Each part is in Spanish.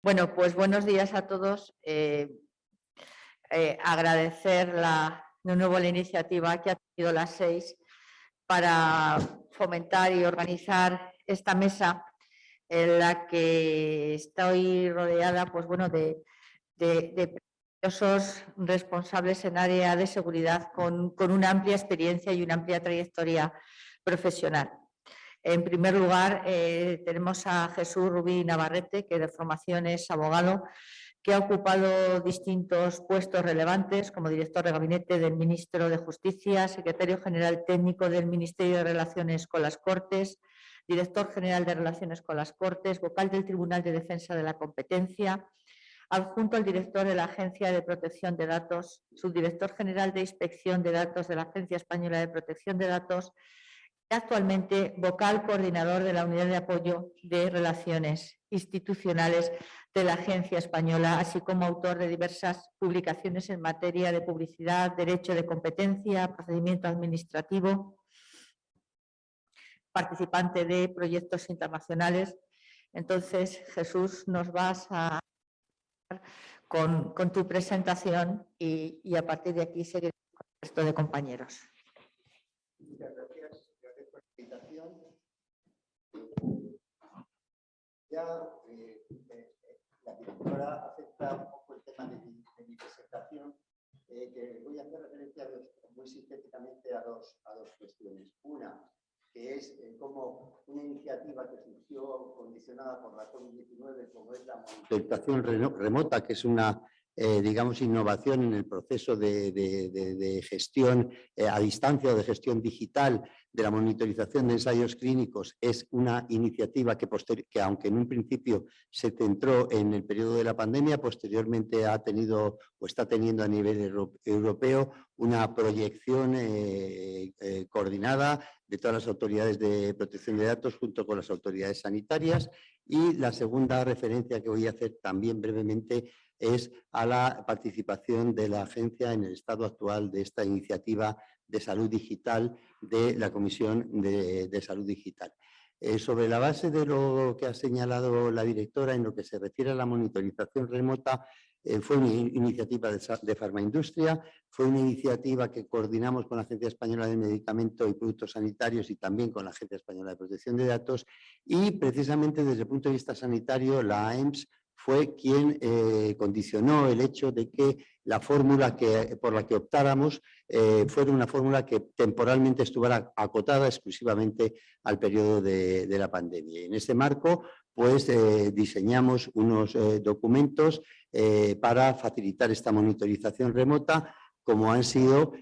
Bueno, pues buenos días a todos. Agradecer de nuevo la iniciativa que ha tenido las 6 para fomentar y organizar esta mesa en la que estoy rodeada pues, bueno, de preciosos responsables en área de seguridad con una amplia experiencia y una amplia trayectoria profesional. En primer lugar, tenemos a Jesús Rubí Navarrete, que de formación es abogado, que ha ocupado distintos puestos relevantes como director de gabinete del ministro de Justicia, secretario general técnico del Ministerio de Relaciones con las Cortes, director general de Relaciones con las Cortes, vocal del Tribunal de Defensa de la Competencia, adjunto al director de la Agencia de Protección de Datos, subdirector general de Inspección de Datos de la Agencia Española de Protección de Datos, actualmente vocal coordinador de la Unidad de Apoyo de Relaciones Institucionales de la Agencia Española, así como autor de diversas publicaciones en materia de publicidad, derecho de competencia, procedimiento administrativo, participante de proyectos internacionales. Entonces, Jesús, nos vas a con tu presentación y a partir de aquí seguiremos con el resto de compañeros. Muchas gracias. Gracias por la invitación. Ya la directora acepta un poco el tema de mi presentación, que voy a hacer referencia muy sintéticamente a dos cuestiones. Una, que es como una iniciativa que surgió condicionada por la COVID-19, como es la monitorización remota, que es una digamos, innovación en el proceso de gestión a distancia o de gestión digital de la monitorización de ensayos clínicos. Es una iniciativa que aunque en un principio se centró en el periodo de la pandemia, posteriormente ha tenido o está teniendo a nivel europeo una proyección coordinada de todas las autoridades de protección de datos junto con las autoridades sanitarias. Y la segunda referencia que voy a hacer también brevemente es a la participación de la agencia en el estado actual de esta iniciativa de salud digital de la Comisión de Salud Digital. Sobre la base de lo que ha señalado la directora en lo que se refiere a la monitorización remota, fue una iniciativa de Farmaindustria, fue una iniciativa que coordinamos con la Agencia Española de Medicamentos y Productos Sanitarios y también con la Agencia Española de Protección de Datos, y precisamente desde el punto de vista sanitario la AEMS fue quien condicionó el hecho de que la fórmula por la que optáramos fuera una fórmula que temporalmente estuviera acotada exclusivamente al periodo de la pandemia. Y en ese marco, pues diseñamos unos documentos para facilitar esta monitorización remota, como han sido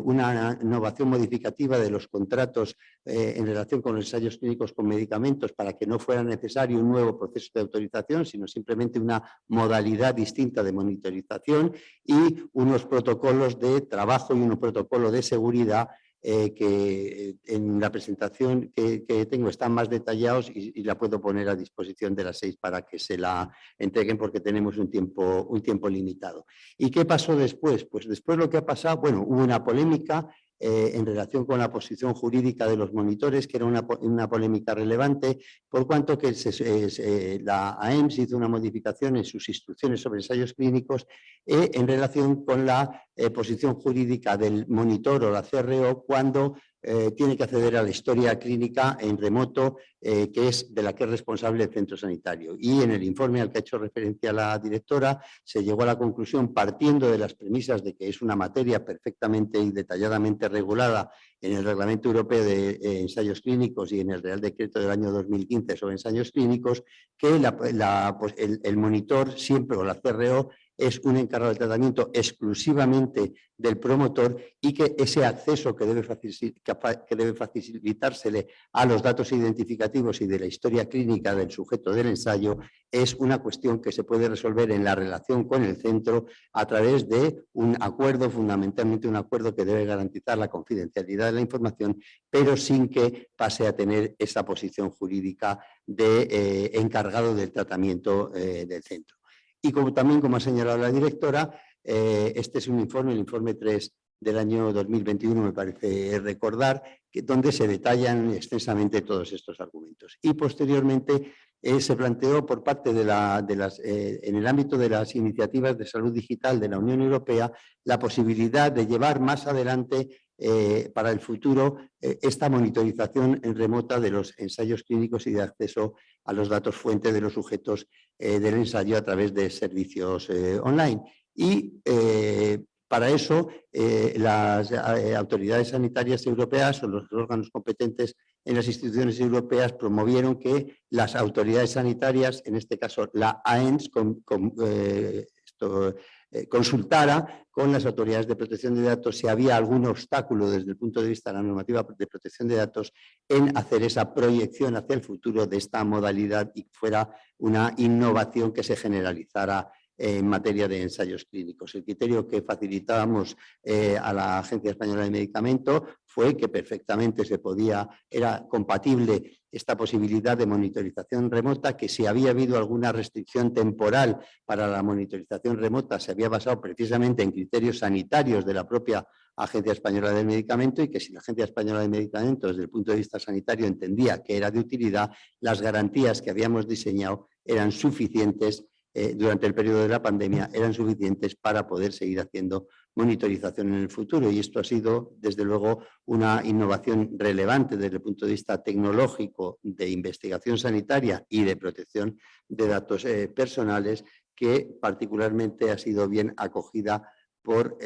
una innovación modificativa de los contratos en relación con los ensayos clínicos con medicamentos para que no fuera necesario un nuevo proceso de autorización, sino simplemente una modalidad distinta de monitorización y unos protocolos de trabajo y un protocolo de seguridad que en la presentación que tengo están más detallados y la puedo poner a disposición de las 6 para que se la entreguen porque tenemos un tiempo limitado. ¿Y qué pasó después? Pues después lo que ha pasado, bueno, hubo una polémica en relación con la posición jurídica de los monitores, que era una polémica relevante, por cuanto que la AEMS hizo una modificación en sus instrucciones sobre ensayos clínicos en relación con la posición jurídica del monitor o la CRO cuando tiene que acceder a la historia clínica en remoto, que es de la que es responsable el centro sanitario. Y en el informe al que ha hecho referencia la directora, se llegó a la conclusión, partiendo de las premisas de que es una materia perfectamente y detalladamente regulada en el Reglamento Europeo de Ensayos Clínicos y en el Real Decreto del año 2015 sobre ensayos clínicos, que el monitor siempre o la CRO es un encargado del tratamiento exclusivamente del promotor y que ese acceso que debe facilitársele a los datos identificativos y de la historia clínica del sujeto del ensayo es una cuestión que se puede resolver en la relación con el centro a través de un acuerdo, fundamentalmente un acuerdo que debe garantizar la confidencialidad de la información, pero sin que pase a tener esa posición jurídica de encargado del tratamiento del centro. Y también, como ha señalado la directora, este es un informe, el informe 3 del año 2021, me parece recordar, donde se detallan extensamente todos estos argumentos. Y posteriormente se planteó por parte de en el ámbito de las iniciativas de salud digital de la Unión Europea la posibilidad de llevar más adelante para el futuro esta monitorización en remota de los ensayos clínicos y de acceso a los datos fuente de los sujetos del ensayo a través de servicios online. Y para eso las autoridades sanitarias europeas o los órganos competentes en las instituciones europeas promovieron que las autoridades sanitarias, en este caso la AENS, consultara con las autoridades de protección de datos si había algún obstáculo desde el punto de vista de la normativa de protección de datos en hacer esa proyección hacia el futuro de esta modalidad y fuera una innovación que se generalizara en materia de ensayos clínicos. El criterio que facilitábamos a la Agencia Española de Medicamentos fue que perfectamente era compatible esta posibilidad de monitorización remota, que si había habido alguna restricción temporal para la monitorización remota se había basado precisamente en criterios sanitarios de la propia Agencia Española del Medicamento y que si la Agencia Española de Medicamentos desde el punto de vista sanitario entendía que era de utilidad, las garantías que habíamos diseñado eran suficientes durante el periodo de la pandemia, eran suficientes para poder seguir haciendo monitorización en el futuro. Y esto ha sido, desde luego, una innovación relevante desde el punto de vista tecnológico, de investigación sanitaria y de protección de datos personales, que particularmente ha sido bien acogida por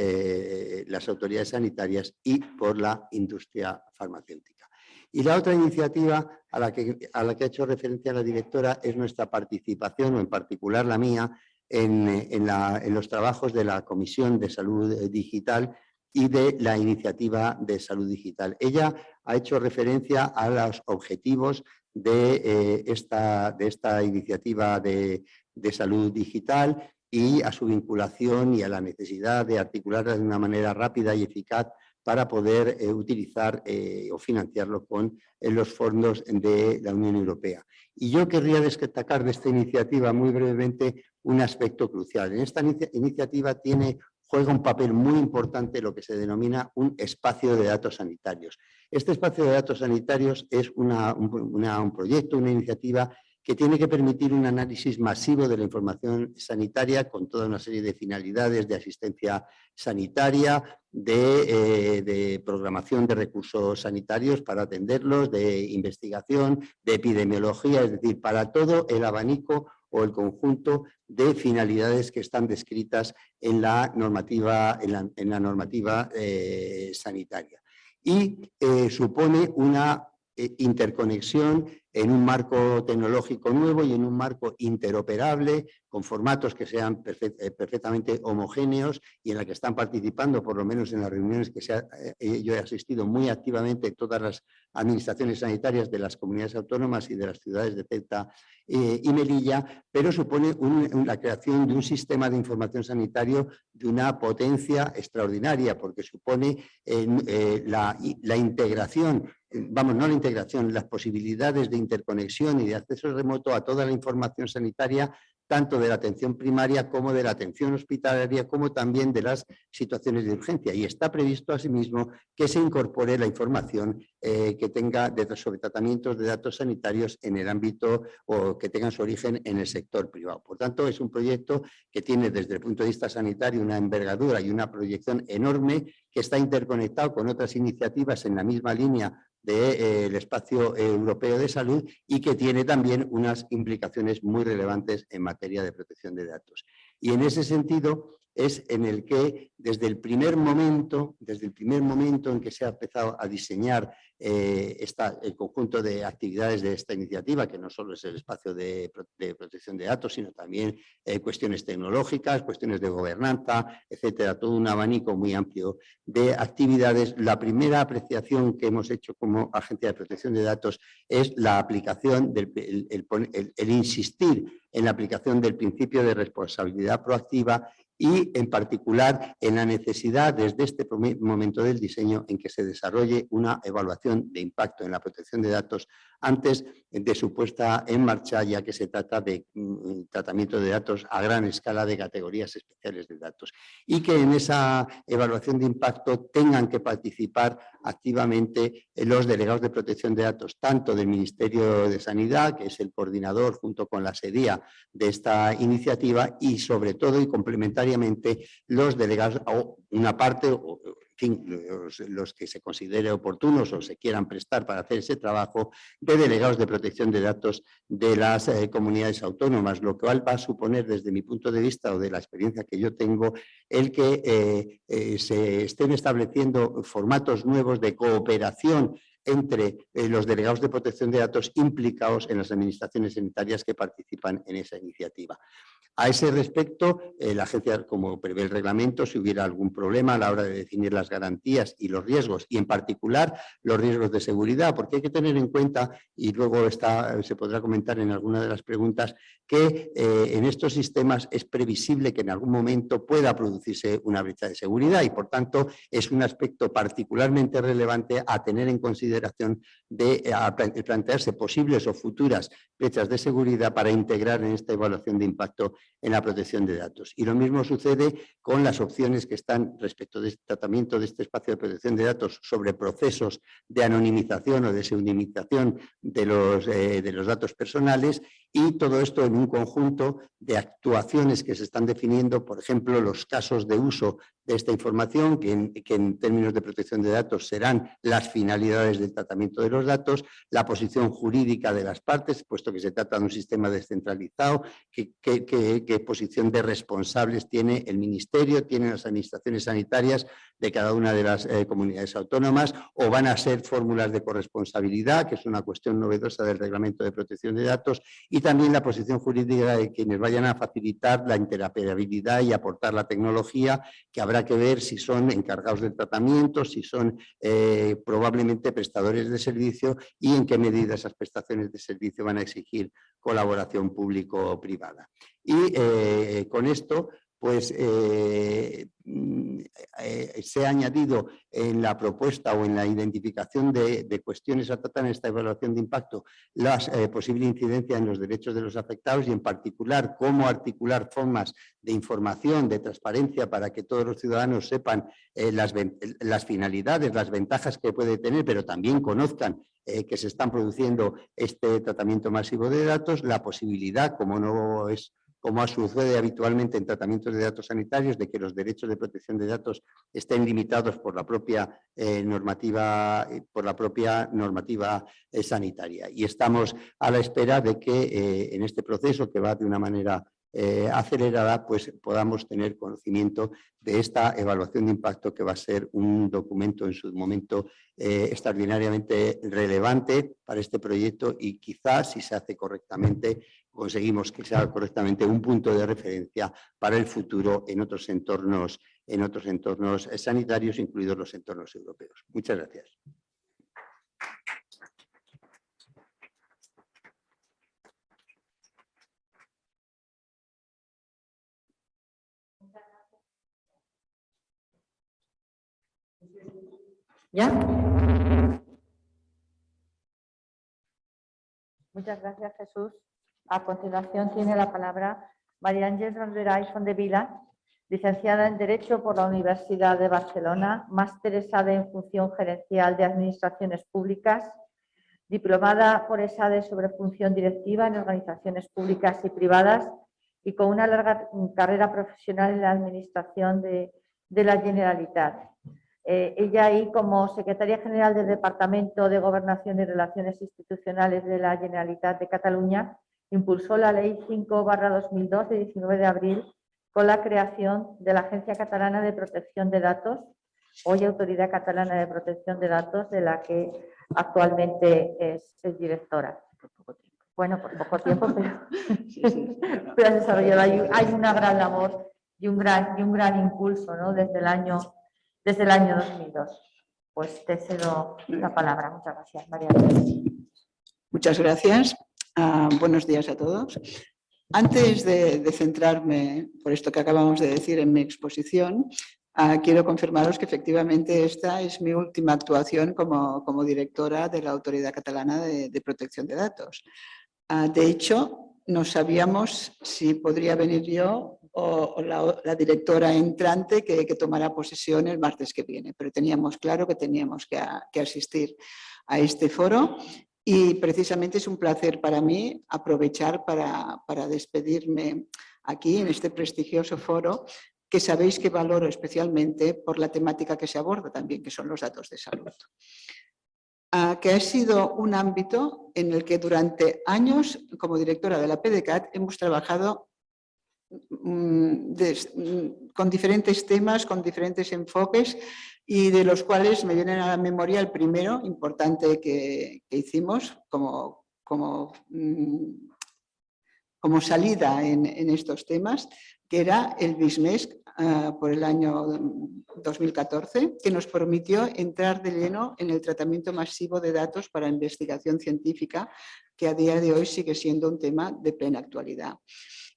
las autoridades sanitarias y por la industria farmacéutica. Y la otra iniciativa a la que ha hecho referencia la directora es nuestra participación, o en particular la mía, en los trabajos de la Comisión de Salud Digital y de la iniciativa de salud digital. Ella ha hecho referencia a los objetivos de esta iniciativa de salud digital y a su vinculación y a la necesidad de articularla de una manera rápida y eficaz para poder utilizar o financiarlo con los fondos de la Unión Europea. Y yo querría destacar de esta iniciativa muy brevemente un aspecto crucial. En esta iniciativa juega un papel muy importante lo que se denomina un espacio de datos sanitarios. Este espacio de datos sanitarios es un proyecto, una iniciativa que tiene que permitir un análisis masivo de la información sanitaria con toda una serie de finalidades de asistencia sanitaria, de programación de recursos sanitarios para atenderlos, de investigación, de epidemiología, es decir, para todo el abanico o el conjunto de finalidades que están descritas en la normativa, sanitaria. Y supone una interconexión en un marco tecnológico nuevo y en un marco interoperable, con formatos que sean perfectamente homogéneos y en la que están participando, por lo menos en las reuniones que yo he asistido muy activamente, todas las administraciones sanitarias de las comunidades autónomas y de las ciudades de Ceuta y Melilla, pero supone la creación de un sistema de información sanitario de una potencia extraordinaria, porque supone la integración, las posibilidades de interconexión y de acceso remoto a toda la información sanitaria, tanto de la atención primaria como de la atención hospitalaria, como también de las situaciones de urgencia. Y está previsto asimismo que se incorpore la información que tenga sobre tratamientos de datos sanitarios en el ámbito o que tengan su origen en el sector privado. Por tanto, es un proyecto que tiene desde el punto de vista sanitario una envergadura y una proyección enorme, que está interconectado con otras iniciativas en la misma línea del espacio europeo de salud y que tiene también unas implicaciones muy relevantes en materia de protección de datos. Y en ese sentido es en el que desde el primer momento en que se ha empezado a diseñar el conjunto de actividades de esta iniciativa, que no solo es el espacio de protección de datos, sino también cuestiones tecnológicas, cuestiones de gobernanza, etcétera, todo un abanico muy amplio de actividades. La primera apreciación que hemos hecho como Agencia de Protección de Datos es la aplicación, el insistir en la aplicación del principio de responsabilidad proactiva y en particular en la necesidad desde este momento del diseño en que se desarrolle una evaluación de impacto en la protección de datos antes de su puesta en marcha, ya que se trata de tratamiento de datos a gran escala de categorías especiales de datos, y que en esa evaluación de impacto tengan que participar activamente los delegados de protección de datos, tanto del Ministerio de Sanidad, que es el coordinador junto con la SEDIA de esta iniciativa, y sobre todo y complementariamente los delegados, o una parte, o en fin, los que se considere oportunos o se quieran prestar para hacer ese trabajo, de delegados de protección de datos de las comunidades autónomas, lo cual va a suponer, desde mi punto de vista o de la experiencia que yo tengo, el que se estén estableciendo formatos nuevos de cooperación entre los delegados de protección de datos implicados en las administraciones sanitarias que participan en esa iniciativa. A ese respecto, la agencia, como prevé el reglamento, si hubiera algún problema a la hora de definir las garantías y los riesgos, y en particular los riesgos de seguridad, porque hay que tener en cuenta, y luego se podrá comentar en alguna de las preguntas, que en estos sistemas es previsible que en algún momento pueda producirse una brecha de seguridad y, por tanto, es un aspecto particularmente relevante a tener en consideración de plantearse posibles o futuras brechas de seguridad para integrar en esta evaluación de impacto en la protección de datos. Y lo mismo sucede con las opciones que están respecto del tratamiento de este espacio de protección de datos sobre procesos de anonimización o de pseudonimización de los datos personales, y todo esto en un conjunto de actuaciones que se están definiendo, por ejemplo, los casos de uso de esta información, que en términos de protección de datos serán las finalidades del tratamiento de los datos, la posición jurídica de las partes, puesto que se trata de un sistema descentralizado, qué posición de responsables tiene el Ministerio, tienen las administraciones sanitarias de cada una de las comunidades autónomas, o van a ser fórmulas de corresponsabilidad, que es una cuestión novedosa del Reglamento de Protección de Datos, y también la posición jurídica de quienes vayan a facilitar la interoperabilidad y aportar la tecnología, que habrá que ver si son encargados del tratamiento, si son probablemente prestadores de servicio, y en qué medida esas prestaciones de servicio van a exigir colaboración público-privada. Y con esto, pues se ha añadido en la propuesta o en la identificación de cuestiones a tratar en esta evaluación de impacto la posible incidencia en los derechos de los afectados, y en particular cómo articular formas de información, de transparencia, para que todos los ciudadanos sepan las finalidades, las ventajas que puede tener, pero también conozcan que se están produciendo este tratamiento masivo de datos, la posibilidad, como sucede habitualmente en tratamientos de datos sanitarios, de que los derechos de protección de datos estén limitados por la propia normativa sanitaria. Y estamos a la espera de que en este proceso, que va de una manera acelerada, pues podamos tener conocimiento de esta evaluación de impacto, que va a ser un documento en su momento extraordinariamente relevante para este proyecto, y quizás, si se hace correctamente, conseguimos que sea correctamente un punto de referencia para el futuro en otros entornos sanitarios, incluidos los entornos europeos. Muchas gracias. ¿Ya? Muchas gracias, Jesús. A continuación tiene la palabra María Ángeles Randeray Fondevila, licenciada en Derecho por la Universidad de Barcelona, másteresada en Función Gerencial de Administraciones Públicas, diplomada por ESADE sobre Función Directiva en Organizaciones Públicas y Privadas, y con una larga carrera profesional en la Administración de la Generalitat. Ella ahí, como secretaria general del Departamento de Gobernación y Relaciones Institucionales de la Generalitat de Cataluña, impulsó la Ley 5/2002 de 19 de abril con la creación de la Agencia Catalana de Protección de Datos, hoy Autoridad Catalana de Protección de Datos, de la que actualmente es directora. Bueno, por poco tiempo, pero ha desarrollado. Hay una gran labor y un gran impulso, ¿no? desde el año 2002. Pues te cedo la palabra. Muchas gracias, María. Muchas gracias. Buenos días a todos. Antes de centrarme, por esto que acabamos de decir, en mi exposición, quiero confirmaros que efectivamente esta es mi última actuación como directora de la Autoridad Catalana de Protección de Datos. De hecho, no sabíamos si podría venir yo o la directora entrante que tomará posesión el martes que viene, pero teníamos claro que teníamos que asistir a este foro. Y precisamente es un placer para mí aprovechar para despedirme aquí en este prestigioso foro, que sabéis que valoro especialmente por la temática que se aborda también, que son los datos de salud. Que ha sido un ámbito en el que durante años, como directora de la PDCAT, hemos trabajado con diferentes temas, con diferentes enfoques, y de los cuales me vienen a la memoria el primero importante que hicimos como salida en estos temas, que era el BISMES por el año 2014, que nos permitió entrar de lleno en el tratamiento masivo de datos para investigación científica, que a día de hoy sigue siendo un tema de plena actualidad.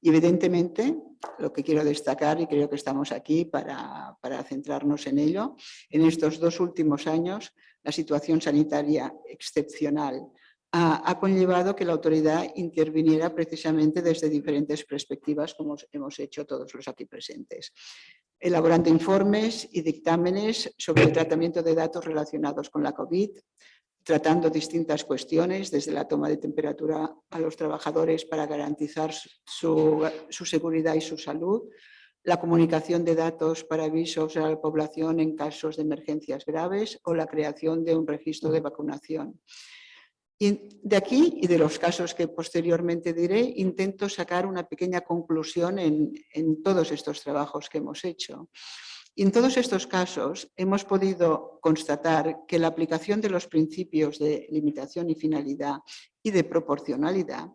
Y evidentemente, lo que quiero destacar, y creo que estamos aquí para centrarnos en ello, en estos 2 últimos años, la situación sanitaria excepcional ha conllevado que la autoridad interviniera precisamente desde diferentes perspectivas, como hemos hecho todos los aquí presentes, elaborando informes y dictámenes sobre el tratamiento de datos relacionados con la COVID, tratando distintas cuestiones, desde la toma de temperatura a los trabajadores para garantizar su seguridad y su salud, la comunicación de datos para avisos a la población en casos de emergencias graves o la creación de un registro de vacunación. Y de aquí y de los casos que posteriormente diré, intento sacar una pequeña conclusión en todos estos trabajos que hemos hecho. Y en todos estos casos hemos podido constatar que la aplicación de los principios de limitación y finalidad y de proporcionalidad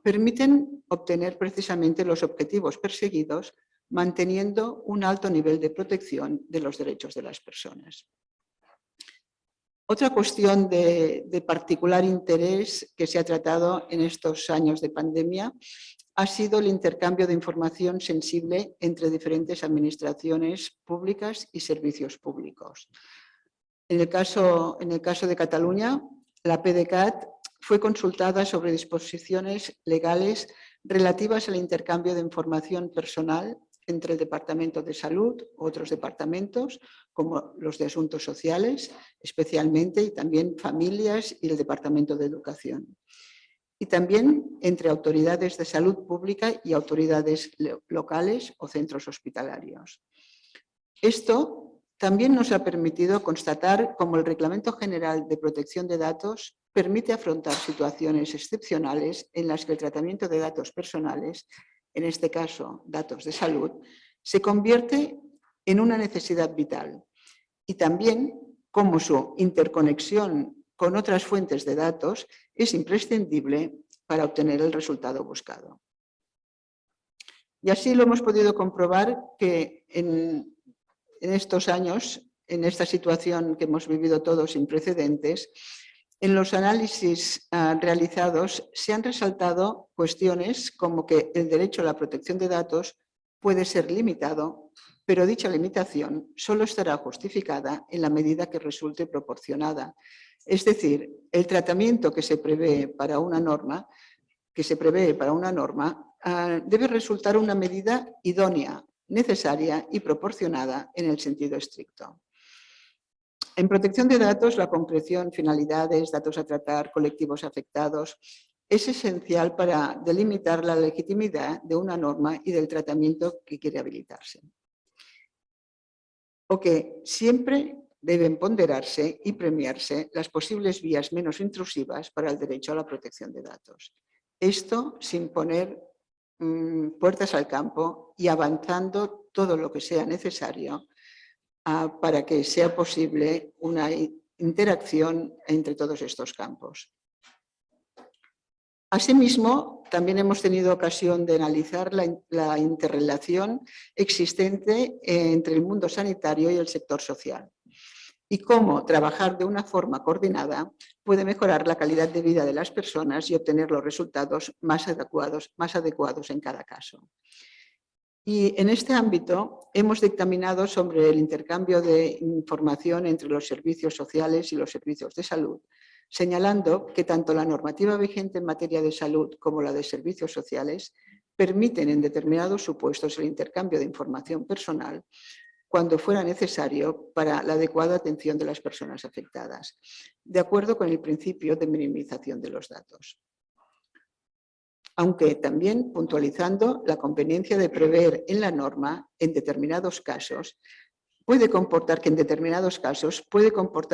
permiten obtener precisamente los objetivos perseguidos, manteniendo un alto nivel de protección de los derechos de las personas. Otra cuestión de particular interés que se ha tratado en estos años de pandemia ha sido el intercambio de información sensible entre diferentes administraciones públicas y servicios públicos. En el caso de Cataluña, la PDCAT fue consultada sobre disposiciones legales relativas al intercambio de información personal entre el Departamento de Salud, otros departamentos, como los de Asuntos Sociales, especialmente, y también Familias y el Departamento de Educación. Y también entre autoridades de salud pública y autoridades locales o centros hospitalarios. Esto también nos ha permitido constatar cómo el Reglamento General de Protección de Datos permite afrontar situaciones excepcionales en las que el tratamiento de datos personales, en este caso datos de salud, se convierte en una necesidad vital, y también cómo su interconexión con otras fuentes de datos es imprescindible para obtener el resultado buscado. Y así lo hemos podido comprobar que en estos años, en esta situación que hemos vivido todos sin precedentes, en los análisis realizados se han resaltado cuestiones como que el derecho a la protección de datos puede ser limitado, pero dicha limitación solo estará justificada en la medida que resulte proporcionada. Es decir, el tratamiento que se prevé para una norma, debe resultar una medida idónea, necesaria y proporcionada en el sentido estricto. En protección de datos, la concreción, finalidades, datos a tratar, colectivos afectados, es esencial para delimitar la legitimidad de una norma y del tratamiento que quiere habilitarse. O que siempre deben ponderarse y premiarse las posibles vías menos intrusivas para el derecho a la protección de datos. Esto sin poner puertas al campo y avanzando todo lo que sea necesario para que sea posible una interacción entre todos estos campos. Asimismo, también hemos tenido ocasión de analizar la interrelación existente entre el mundo sanitario y el sector social. y cómo trabajar de una forma coordinada puede mejorar la calidad de vida de las personas y obtener los resultados más adecuados en cada caso. Y en este ámbito hemos dictaminado sobre el intercambio de información entre los servicios sociales y los servicios de salud, señalando que tanto la normativa vigente en materia de salud como la de servicios sociales permiten en determinados supuestos el intercambio de información personal cuando fuera necesario para la adecuada atención de las personas afectadas, de acuerdo con el principio de minimización de los datos. Aunque también puntualizando la conveniencia de prever en la norma, en determinados casos, puede comportar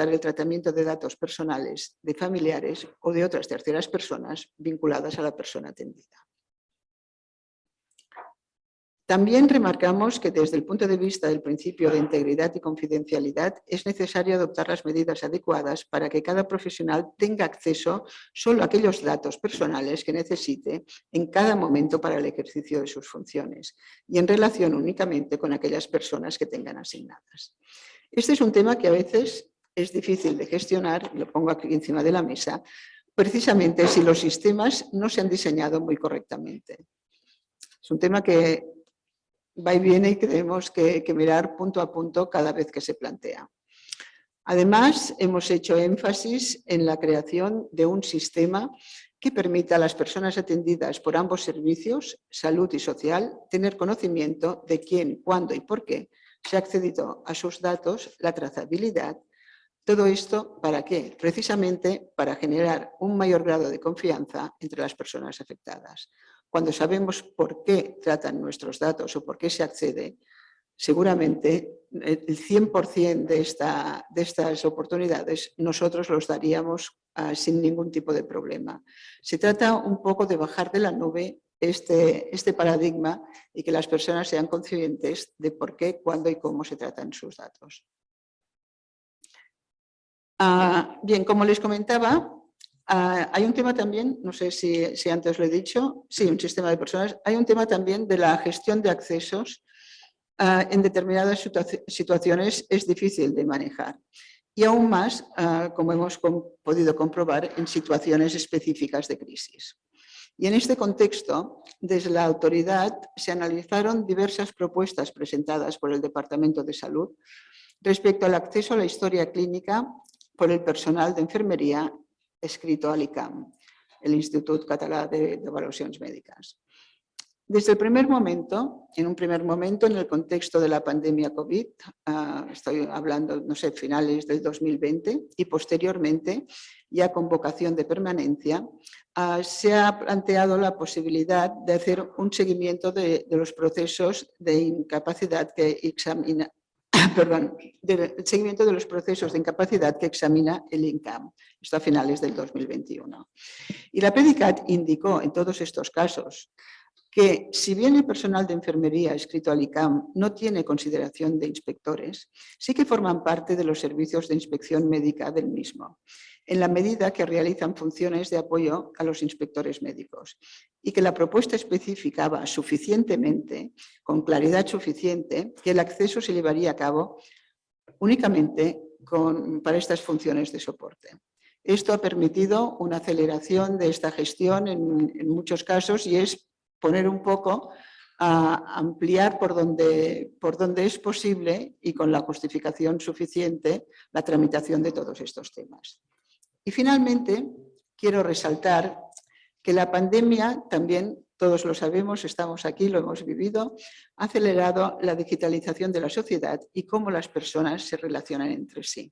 el tratamiento de datos personales de familiares o de otras terceras personas vinculadas a la persona atendida. También remarcamos que desde el punto de vista del principio de integridad y confidencialidad es necesario adoptar las medidas adecuadas para que cada profesional tenga acceso solo a aquellos datos personales que necesite en cada momento para el ejercicio de sus funciones y en relación únicamente con aquellas personas que tengan asignadas. Este es un tema que a veces es difícil de gestionar, lo pongo aquí encima de la mesa, precisamente si los sistemas no se han diseñado muy correctamente. Es un tema que va y viene y tenemos que mirar punto a punto cada vez que se plantea. Además, hemos hecho énfasis en la creación de un sistema que permita a las personas atendidas por ambos servicios, salud y social, tener conocimiento de quién, cuándo y por qué se ha accedido a sus datos, la trazabilidad. Todo esto, ¿para qué? Precisamente para generar un mayor grado de confianza entre las personas afectadas. Cuando sabemos por qué tratan nuestros datos o por qué se accede, seguramente el 100% de estas oportunidades nosotros los daríamos sin ningún tipo de problema. Se trata un poco de bajar de la nube este paradigma y que las personas sean conscientes de por qué, cuándo y cómo se tratan sus datos. Bien, como les comentaba, hay un tema también, no sé si antes lo he dicho, sí, un sistema de personas, hay un tema también de la gestión de accesos. En determinadas situaciones es difícil de manejar y aún más, como hemos podido comprobar, en situaciones específicas de crisis. Y en este contexto, desde la autoridad se analizaron diversas propuestas presentadas por el Departamento de Salud respecto al acceso a la historia clínica por el personal de enfermería escrito a l'ICAM, el Institut Català d'Avaluacions Mèdiques. Desde el primer momento, en el contexto de la pandemia COVID, estoy hablando, no sé, finales del 2020 y posteriormente, ya con vocación de permanencia, se ha planteado la posibilidad de hacer un seguimiento de los procesos de incapacidad que examina, el seguimiento de los procesos de incapacidad que examina el INCAM, esto a finales del 2021. Y la PEDICAT indicó en todos estos casos que si bien el personal de enfermería escrito al ICAM no tiene consideración de inspectores, sí que forman parte de los servicios de inspección médica del mismo, en la medida que realizan funciones de apoyo a los inspectores médicos y que la propuesta especificaba suficientemente, con claridad suficiente, que el acceso se llevaría a cabo únicamente para estas funciones de soporte. Esto ha permitido una aceleración de esta gestión en muchos casos y es poner un poco a ampliar por donde es posible y con la justificación suficiente la tramitación de todos estos temas. Y finalmente, quiero resaltar que la pandemia también, todos lo sabemos, estamos aquí, lo hemos vivido, ha acelerado la digitalización de la sociedad y cómo las personas se relacionan entre sí.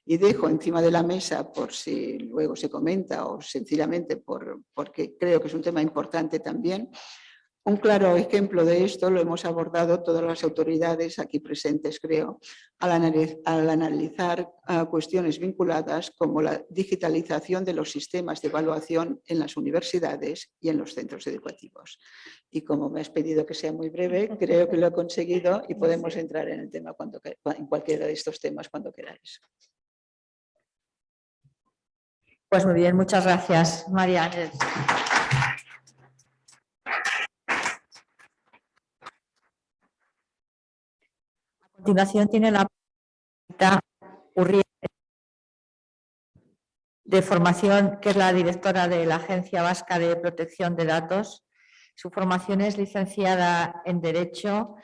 Y dejo encima de la mesa, por si luego se comenta o sencillamente porque creo que es un tema importante también, un claro ejemplo de esto lo hemos abordado todas las autoridades aquí presentes, creo, al analizar cuestiones vinculadas como la digitalización de los sistemas de evaluación en las universidades y en los centros educativos. Y como me has pedido que sea muy breve, creo que lo he conseguido y podemos entrar en el tema en cualquiera de estos temas cuando queráis. Pues muy bien, muchas gracias, María Ángeles. A continuación tiene la pregunta Urrieta. de formación, que es la directora de la Agencia Vasca de Protección de Datos. Su formación es licenciada en Derecho,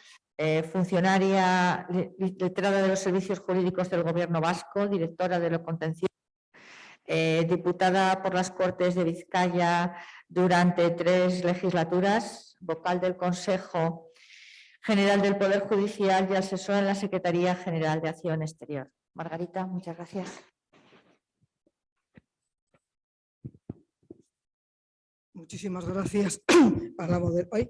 funcionaria letrada de los servicios jurídicos del Gobierno vasco, directora de lo contencioso, diputada por las Cortes de Vizcaya durante 3 legislaturas, vocal del Consejo General del Poder Judicial y asesora en la Secretaría General de Acción Exterior. Margarita, muchas gracias. Muchísimas gracias a la moderadora.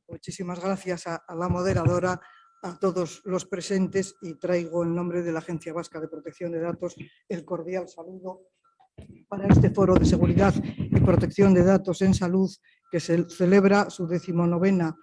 Muchísimas gracias a la moderadora, a todos los presentes, y traigo en nombre de la Agencia Vasca de Protección de Datos el cordial saludo para este foro de seguridad y protección de datos en salud, que se celebra su 19ª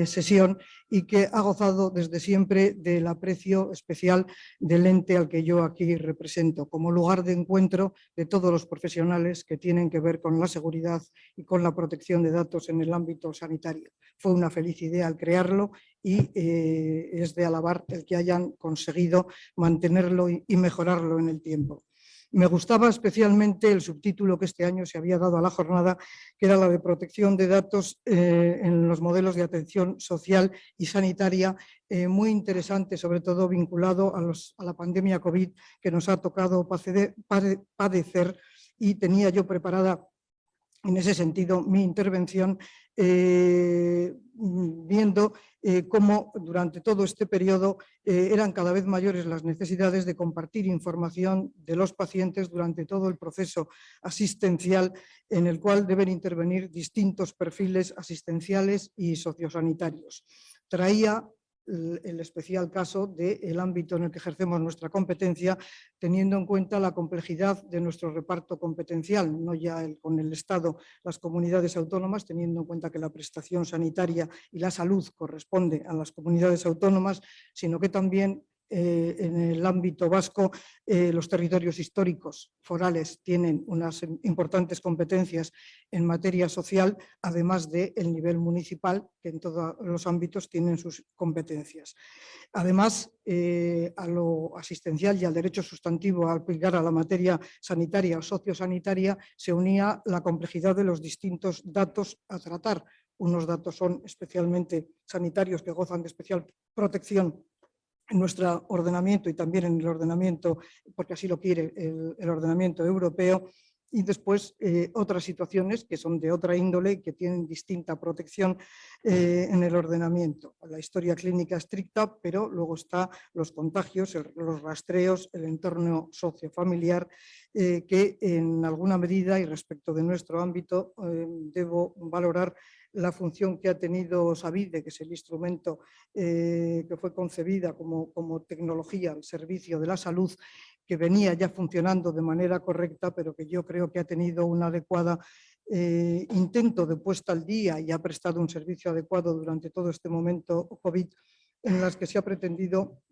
sesión y que ha gozado desde siempre del aprecio especial del ente al que yo aquí represento, como lugar de encuentro de todos los profesionales que tienen que ver con la seguridad y con la protección de datos en el ámbito sanitario. Fue una feliz idea al crearlo y es de alabar el que hayan conseguido mantenerlo y mejorarlo en el tiempo. Me gustaba especialmente el subtítulo que este año se había dado a la jornada, que era la de protección de datos en los modelos de atención social y sanitaria, muy interesante, sobre todo vinculado a la pandemia COVID que nos ha tocado padecer, y tenía yo preparada en ese sentido mi intervención, viendo cómo durante todo este periodo eran cada vez mayores las necesidades de compartir información de los pacientes durante todo el proceso asistencial, en el cual deben intervenir distintos perfiles asistenciales y sociosanitarios. Traía el especial caso del ámbito en el que ejercemos nuestra competencia, teniendo en cuenta la complejidad de nuestro reparto competencial, no ya con el Estado, las comunidades autónomas, teniendo en cuenta que la prestación sanitaria y la salud corresponde a las comunidades autónomas, sino que también en el ámbito vasco los territorios históricos forales tienen unas importantes competencias en materia social, además del nivel municipal, que en todos los ámbitos tienen sus competencias. Además, a lo asistencial y al derecho sustantivo a aplicar a la materia sanitaria o sociosanitaria se unía la complejidad de los distintos datos a tratar. Unos datos son especialmente sanitarios, que gozan de especial protección en nuestro ordenamiento y también en el ordenamiento, porque así lo quiere el ordenamiento europeo, y después otras situaciones que son de otra índole y que tienen distinta protección en el ordenamiento. La historia clínica estricta, pero luego están los contagios, los rastreos, el entorno sociofamiliar, que en alguna medida, y respecto de nuestro ámbito, debo valorar la función que ha tenido Savide, que es el instrumento que fue concebida como tecnología al servicio de la salud, que venía ya funcionando de manera correcta, pero que yo creo que ha tenido un adecuado intento de puesta al día y ha prestado un servicio adecuado durante todo este momento COVID, en las que se ha pretendido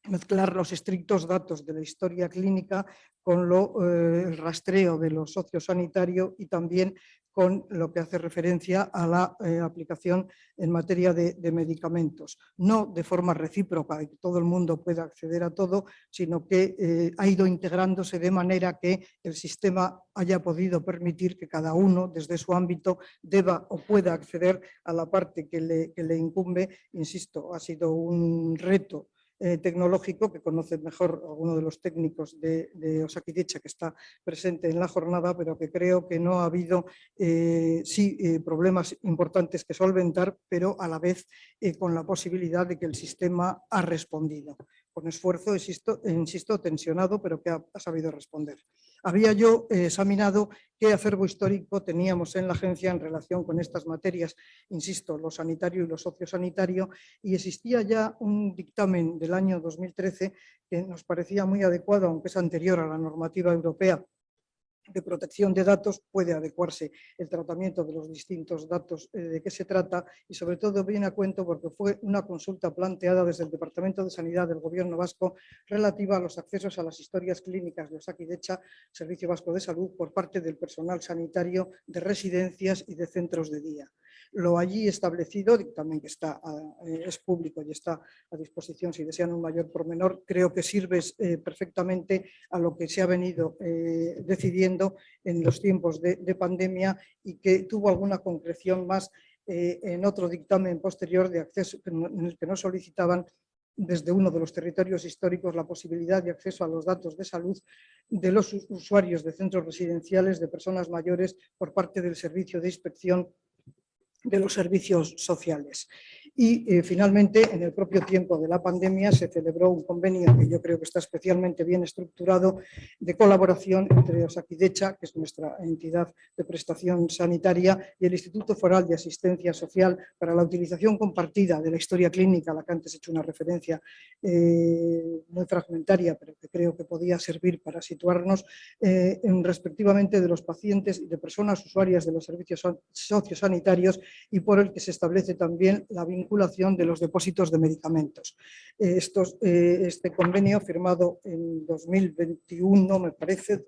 mezclar los estrictos datos de la historia clínica con el rastreo de lo sociosanitario y también con lo que hace referencia a la aplicación en materia de medicamentos. No de forma recíproca y que todo el mundo pueda acceder a todo, sino que ha ido integrándose de manera que el sistema haya podido permitir que cada uno desde su ámbito deba o pueda acceder a la parte que le incumbe. Insisto, ha sido un reto tecnológico que conoce mejor alguno de los técnicos de Osakidetza, que está presente en la jornada, pero que creo que no ha habido problemas importantes que solventar, pero a la vez con la posibilidad de que el sistema ha respondido. Con esfuerzo, insisto, tensionado, pero que ha sabido responder. Había yo examinado qué acervo histórico teníamos en la agencia en relación con estas materias, insisto, lo sanitario y lo sociosanitario, y existía ya un dictamen del año 2013 que nos parecía muy adecuado, aunque es anterior a la normativa europea de protección de datos. Puede adecuarse el tratamiento de los distintos datos de qué se trata, y sobre todo viene a cuento porque fue una consulta planteada desde el Departamento de Sanidad del Gobierno vasco relativa a los accesos a las historias clínicas de Osakidetza, Servicio Vasco de Salud, por parte del personal sanitario de residencias y de centros de día. Lo allí establecido, dictamen que es público y está a disposición si desean un mayor pormenor, creo que sirve perfectamente a lo que se ha venido decidiendo en los tiempos de pandemia y que tuvo alguna concreción más en otro dictamen posterior de acceso en el que nos solicitaban desde uno de los territorios históricos la posibilidad de acceso a los datos de salud de los usuarios de centros residenciales de personas mayores por parte del Servicio de Inspección de los Servicios Sociales. Y finalmente, en el propio tiempo de la pandemia, se celebró un convenio que yo creo que está especialmente bien estructurado de colaboración entre Osakidecha, que es nuestra entidad de prestación sanitaria, y el Instituto Foral de Asistencia Social para la utilización compartida de la historia clínica, a la que antes he hecho una referencia muy fragmentaria, pero que creo que podía servir para situarnos respectivamente de los pacientes y de personas usuarias de los servicios sociosanitarios, y por el que se establece también la vinculación de los depósitos de medicamentos. Este convenio, firmado en 2021, me parece,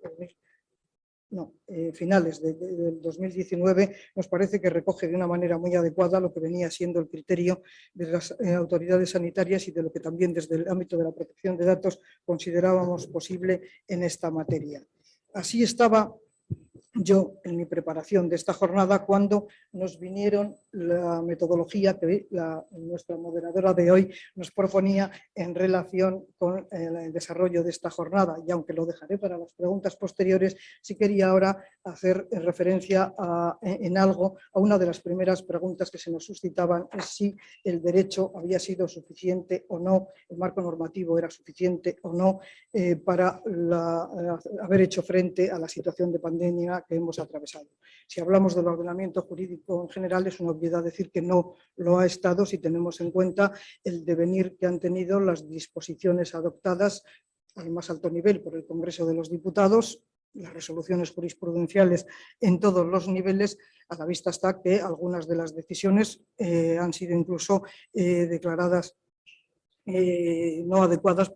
finales del 2019, nos parece que recoge de una manera muy adecuada lo que venía siendo el criterio de las autoridades sanitarias y de lo que también desde el ámbito de la protección de datos considerábamos posible en esta materia. Así estaba yo en mi preparación de esta jornada cuando nos vinieron la metodología que nuestra moderadora de hoy nos proponía en relación con el desarrollo de esta jornada, y aunque lo dejaré para las preguntas posteriores, sí quería ahora hacer referencia en algo a una de las primeras preguntas que se nos suscitaban, es si el derecho había sido suficiente o no, el marco normativo era suficiente o no para haber hecho frente a la situación de pandemia que hemos atravesado. Si hablamos del ordenamiento jurídico en general, es una obviedad decir que no lo ha estado si tenemos en cuenta el devenir que han tenido las disposiciones adoptadas al más alto nivel por el Congreso de los Diputados, las resoluciones jurisprudenciales en todos los niveles. A la vista está que algunas de las decisiones han sido incluso declaradas no adecuadas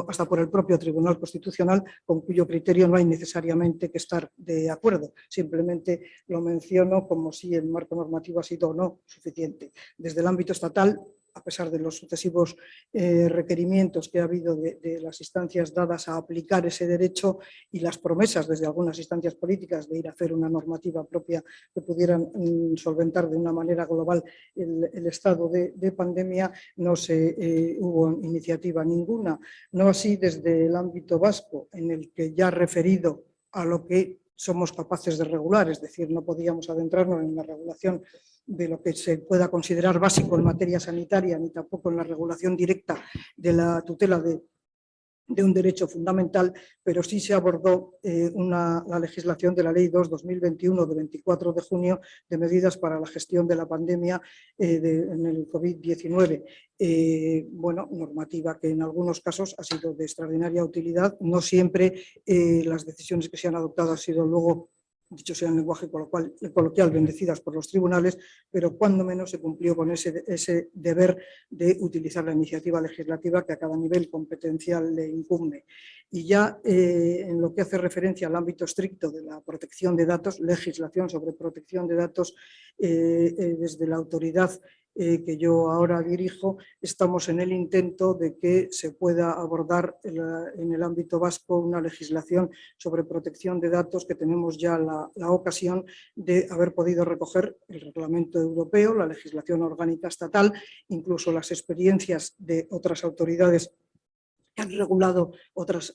hasta por el propio Tribunal Constitucional, con cuyo criterio no hay necesariamente que estar de acuerdo. Simplemente lo menciono como si el marco normativo ha sido o no suficiente. Desde el ámbito estatal, a pesar de los sucesivos requerimientos que ha habido de las instancias dadas a aplicar ese derecho y las promesas desde algunas instancias políticas de ir a hacer una normativa propia que pudieran solventar de una manera global el estado de pandemia, no hubo iniciativa ninguna. No así desde el ámbito vasco, en el que ya referido a lo que somos capaces de regular, es decir, no podíamos adentrarnos en la regulación de lo que se pueda considerar básico en materia sanitaria, ni tampoco en la regulación directa de la tutela de un derecho fundamental, pero sí se abordó la legislación de la Ley 2/2021 de 24 de junio de medidas para la gestión de la pandemia en el COVID-19. Normativa que en algunos casos ha sido de extraordinaria utilidad. No siempre las decisiones que se han adoptado han sido luego, dicho sea en lenguaje coloquial, bendecidas por los tribunales, pero cuando menos se cumplió con ese deber de utilizar la iniciativa legislativa que a cada nivel competencial le incumbe. Y ya en lo que hace referencia al ámbito estricto de la protección de datos, legislación sobre protección de datos desde la autoridad que yo ahora dirijo, estamos en el intento de que se pueda abordar en el ámbito vasco una legislación sobre protección de datos que tenemos ya la ocasión de haber podido recoger el reglamento europeo, la legislación orgánica estatal, incluso las experiencias de otras autoridades que han regulado, otras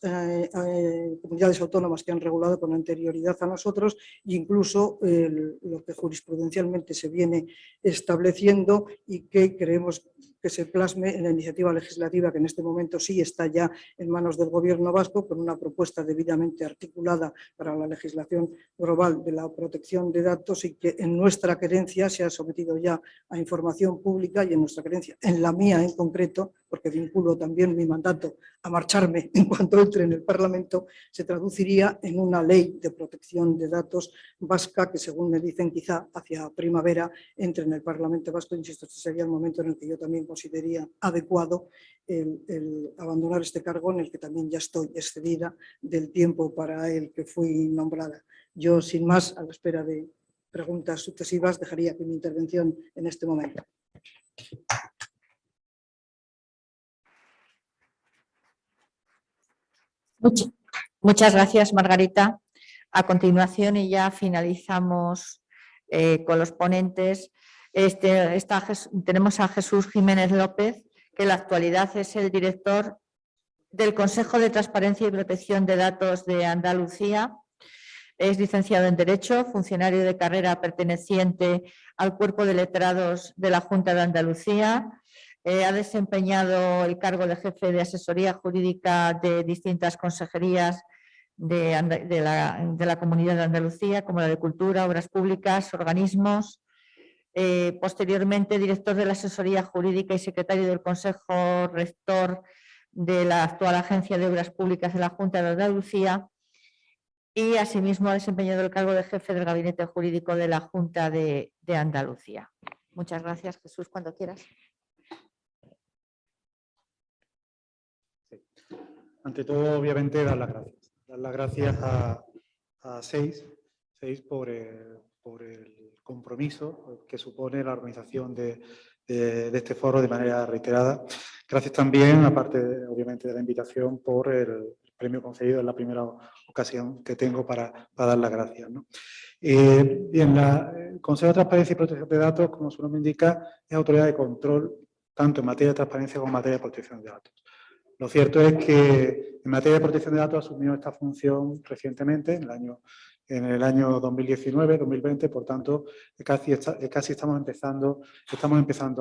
comunidades autónomas que han regulado con anterioridad a nosotros, e incluso lo que jurisprudencialmente se viene estableciendo y que creemos que se plasme en la iniciativa legislativa que en este momento sí está ya en manos del Gobierno vasco, con una propuesta debidamente articulada para la legislación global de la protección de datos y que en nuestra querencia se ha sometido ya a información pública y en nuestra querencia, en la mía en concreto, porque vinculo también mi mandato a marcharme en cuanto entre en el Parlamento, se traduciría en una ley de protección de datos vasca que, según me dicen, quizá hacia primavera entre en el Parlamento vasco. Insisto, este sería el momento en el que yo también consideraría adecuado el abandonar este cargo, en el que también ya estoy excedida del tiempo para el que fui nombrada. Yo, sin más, a la espera de preguntas sucesivas, dejaría aquí mi intervención en este momento. Muchas gracias, Margarita. A continuación, y ya finalizamos con los ponentes, tenemos a Jesús Jiménez López, que en la actualidad es el director del Consejo de Transparencia y Protección de Datos de Andalucía. Es licenciado en Derecho, funcionario de carrera perteneciente al Cuerpo de Letrados de la Junta de Andalucía. Ha desempeñado el cargo de jefe de asesoría jurídica de distintas consejerías de la Comunidad de Andalucía, como la de Cultura, Obras Públicas, organismos. Posteriormente, director de la asesoría jurídica y secretario del Consejo Rector de la actual Agencia de Obras Públicas de la Junta de Andalucía. Y asimismo ha desempeñado el cargo de jefe del Gabinete Jurídico de la Junta de Andalucía. Muchas gracias, Jesús, cuando quieras. Sí. Ante todo, obviamente, dar las gracias. Dar las gracias a SEIS por el compromiso que supone la organización de este foro de manera reiterada. Gracias también, aparte, obviamente, de la invitación, por el premio concedido en la primera ocasión que tengo para dar las gracias, ¿no? Bien, el Consejo de Transparencia y Protección de Datos, como su nombre indica, es autoridad de control tanto en materia de transparencia como en materia de protección de datos. Lo cierto es que en materia de protección de datos asumió esta función recientemente, en el año 2019-2020, por tanto, casi estamos empezando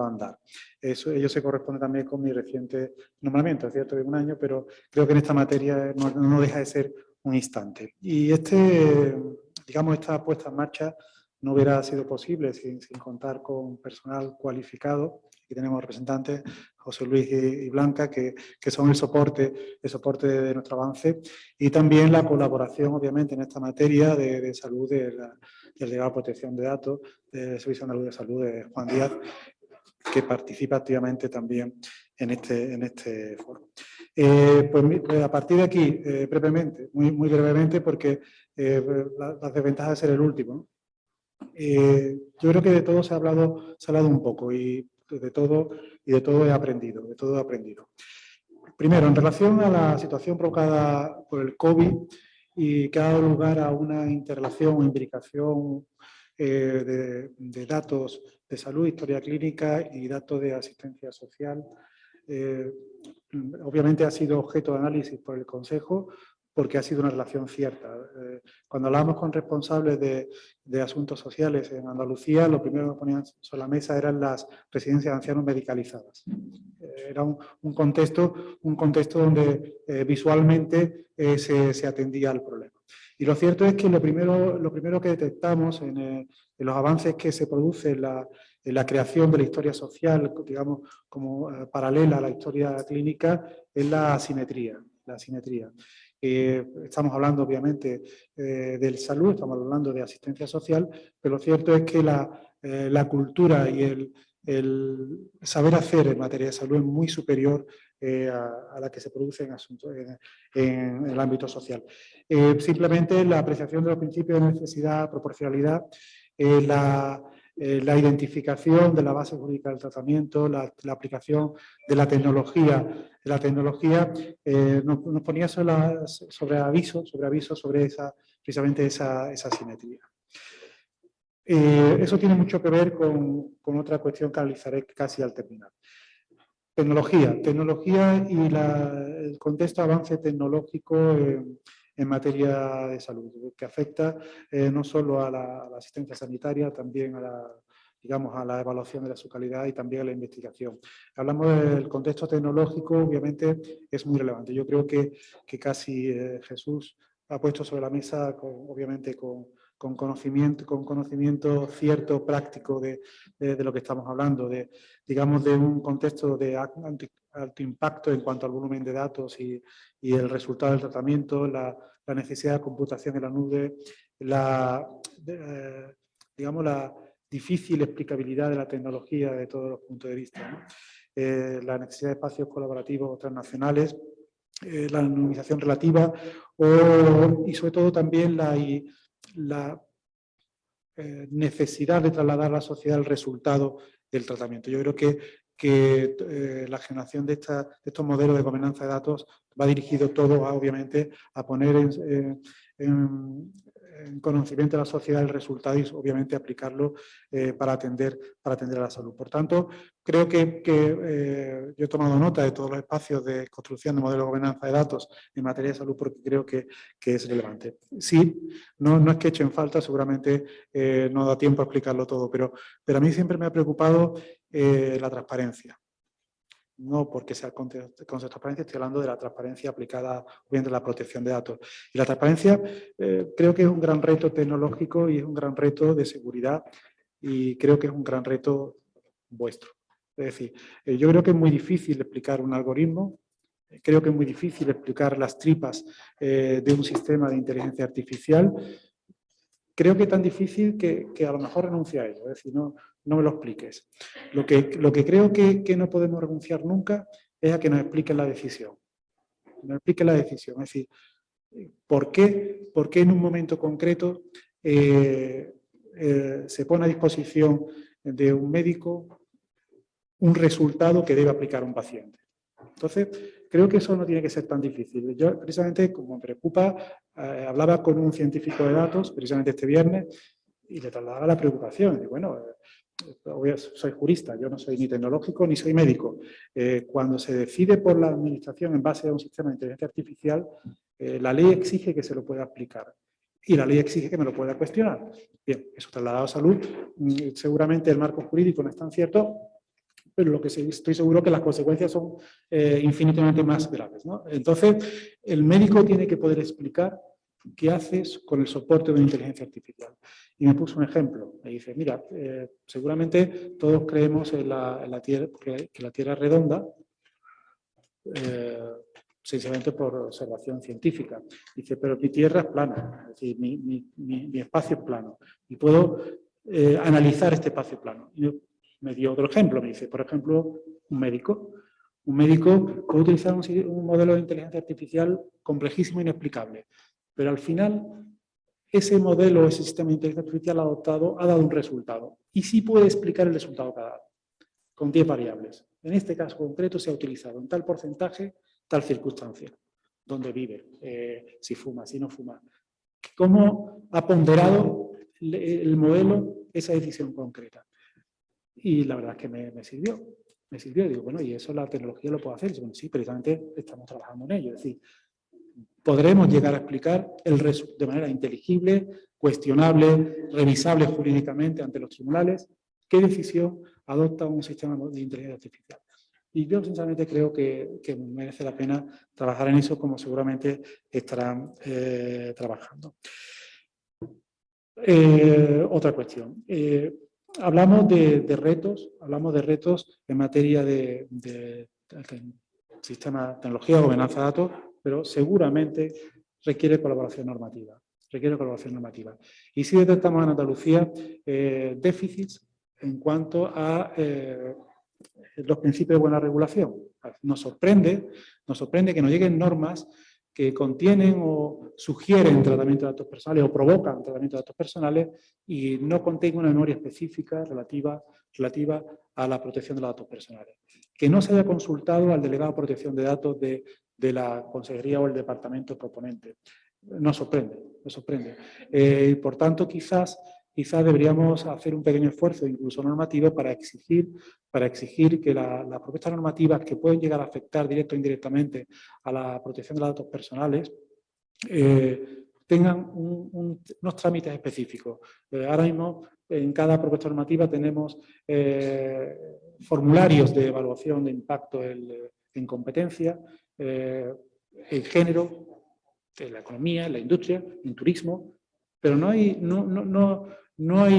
a andar. Ello se corresponde también con mi reciente nombramiento, es cierto que es un año, pero creo que en esta materia no deja de ser un instante. Y esta puesta en marcha no hubiera sido posible sin contar con personal cualificado. Aquí tenemos representantes, José Luis y Blanca, que son el soporte de nuestro avance, y también la colaboración, obviamente, en esta materia de salud del delegado de protección de datos del Servicio Andaluz de Salud, de Juan Díaz, que participa activamente también en este foro. Pues a partir de aquí, brevemente, muy brevemente, porque las desventajas de ser el último, ¿no? Yo creo que de todo se ha hablado un poco, y de todo he aprendido, Primero, en relación a la situación provocada por el COVID y que ha dado lugar a una interrelación o imbricación de datos de salud, historia clínica y datos de asistencia social, obviamente ha sido objeto de análisis por el Consejo, porque ha sido una relación cierta. Cuando hablamos con responsables de asuntos sociales en Andalucía, lo primero que ponían sobre la mesa eran las residencias de ancianos medicalizadas. Era un contexto donde visualmente se atendía al problema. Y lo cierto es que lo primero que detectamos en los avances que se producen en la creación de la historia social, digamos, como paralela a la historia clínica, es la asimetría. Estamos hablando, obviamente, de salud, estamos hablando de asistencia social, pero lo cierto es que la cultura y el saber hacer en materia de salud es muy superior a la que se produce en el ámbito social. Simplemente la apreciación de los principios de necesidad, proporcionalidad, la identificación de la base jurídica del tratamiento, la aplicación de la tecnología. La tecnología nos ponía sobre aviso sobre precisamente esa asimetría. Eso tiene mucho que ver con otra cuestión que analizaré casi al terminar. Tecnología y el contexto de avance tecnológico en materia de salud, que afecta no solo a la asistencia sanitaria, también a la evaluación de su calidad y también a la investigación. Hablamos del contexto tecnológico, obviamente es muy relevante. Yo creo que casi Jesús ha puesto sobre la mesa, obviamente con conocimiento cierto, práctico de lo que estamos hablando, de un contexto de alto impacto en cuanto al volumen de datos y el resultado del tratamiento, la necesidad de computación en la nube, la difícil explicabilidad de la tecnología de todos los puntos de vista, ¿no? La necesidad de espacios colaborativos transnacionales, la anonimización relativa y sobre todo también la necesidad de trasladar a la sociedad el resultado del tratamiento. Yo creo que la generación de estos modelos de gobernanza de datos va dirigido todo, obviamente, a poner en conocimiento de la sociedad el resultado y, obviamente, aplicarlo para atender a la salud. Por tanto, creo que yo he tomado nota de todos los espacios de construcción de modelos de gobernanza de datos en materia de salud porque creo que es relevante. Sí, no es que echen falta, seguramente no da tiempo a explicarlo todo, pero a mí siempre me ha preocupado la transparencia. No porque sea el concepto de transparencia, estoy hablando de la transparencia aplicada obviamente a la protección de datos. Y la transparencia creo que es un gran reto tecnológico y es un gran reto de seguridad y creo que es un gran reto vuestro. Es decir, yo creo que es muy difícil explicar un algoritmo, creo que es muy difícil explicar las tripas de un sistema de inteligencia artificial. Creo que es tan difícil que a lo mejor renuncio a ello, es decir, no me lo expliques. Lo que creo que no podemos renunciar nunca es a que nos expliquen la decisión. Nos expliquen la decisión, es decir, ¿por qué en un momento concreto se pone a disposición de un médico un resultado que debe aplicar un paciente? Entonces, creo que eso no tiene que ser tan difícil. Yo, precisamente, como me preocupa, hablaba con un científico de datos, precisamente este viernes, y le trasladaba la preocupación. Y bueno, soy jurista, yo no soy ni tecnológico ni soy médico. Cuando se decide por la administración en base a un sistema de inteligencia artificial, la ley exige que se lo pueda aplicar. Y la ley exige que me lo pueda cuestionar. Bien, eso trasladado a salud, seguramente el marco jurídico no es tan cierto, pero lo que sí estoy seguro que las consecuencias son infinitamente más graves, ¿no? Entonces, el médico tiene que poder explicar qué haces con el soporte de una inteligencia artificial. Y me puso un ejemplo. Me dice, mira, seguramente todos creemos en la Tierra, que la Tierra es redonda, sencillamente por observación científica. Dice, pero mi Tierra es plana, es decir, mi espacio es plano. Y puedo analizar este espacio plano. Y me dio otro ejemplo, me dice, por ejemplo, un médico. Un médico puede utilizar un modelo de inteligencia artificial complejísimo e inexplicable, pero al final ese modelo, ese sistema de inteligencia artificial ha dado un resultado. Y sí puede explicar el resultado que ha dado, con 10 variables. En este caso concreto se ha utilizado en tal porcentaje, tal circunstancia, dónde vive, si fuma, si no fuma. ¿Cómo ha ponderado el modelo esa decisión concreta? Y la verdad es que me sirvió. Me sirvió. Digo, bueno, y eso la tecnología lo puede hacer. Y bueno, sí, precisamente estamos trabajando en ello. Es decir, podremos llegar a explicar de manera inteligible, cuestionable, revisable jurídicamente ante los tribunales, qué decisión adopta un sistema de inteligencia artificial. Y yo sinceramente creo que merece la pena trabajar en eso, como seguramente estarán trabajando. Otra cuestión. Hablamos de retos en materia de sistema, tecnología, gobernanza de datos, pero seguramente requiere colaboración normativa. Y sí detectamos en Andalucía déficits en cuanto a los principios de buena regulación. Nos sorprende que nos lleguen normas que contienen o sugieren tratamiento de datos personales o provocan tratamiento de datos personales y no contengan una memoria específica relativa a la protección de los datos personales. Que no se haya consultado al delegado de protección de datos de la consejería o el departamento proponente. Nos sorprende. Por tanto, quizás deberíamos hacer un pequeño esfuerzo, incluso normativo, para exigir que las propuestas normativas que pueden llegar a afectar directo o indirectamente a la protección de los datos personales tengan unos trámites específicos. Ahora mismo, en cada propuesta normativa tenemos formularios de evaluación de impacto en competencia, en género, en la economía, en la industria, en turismo, pero no hay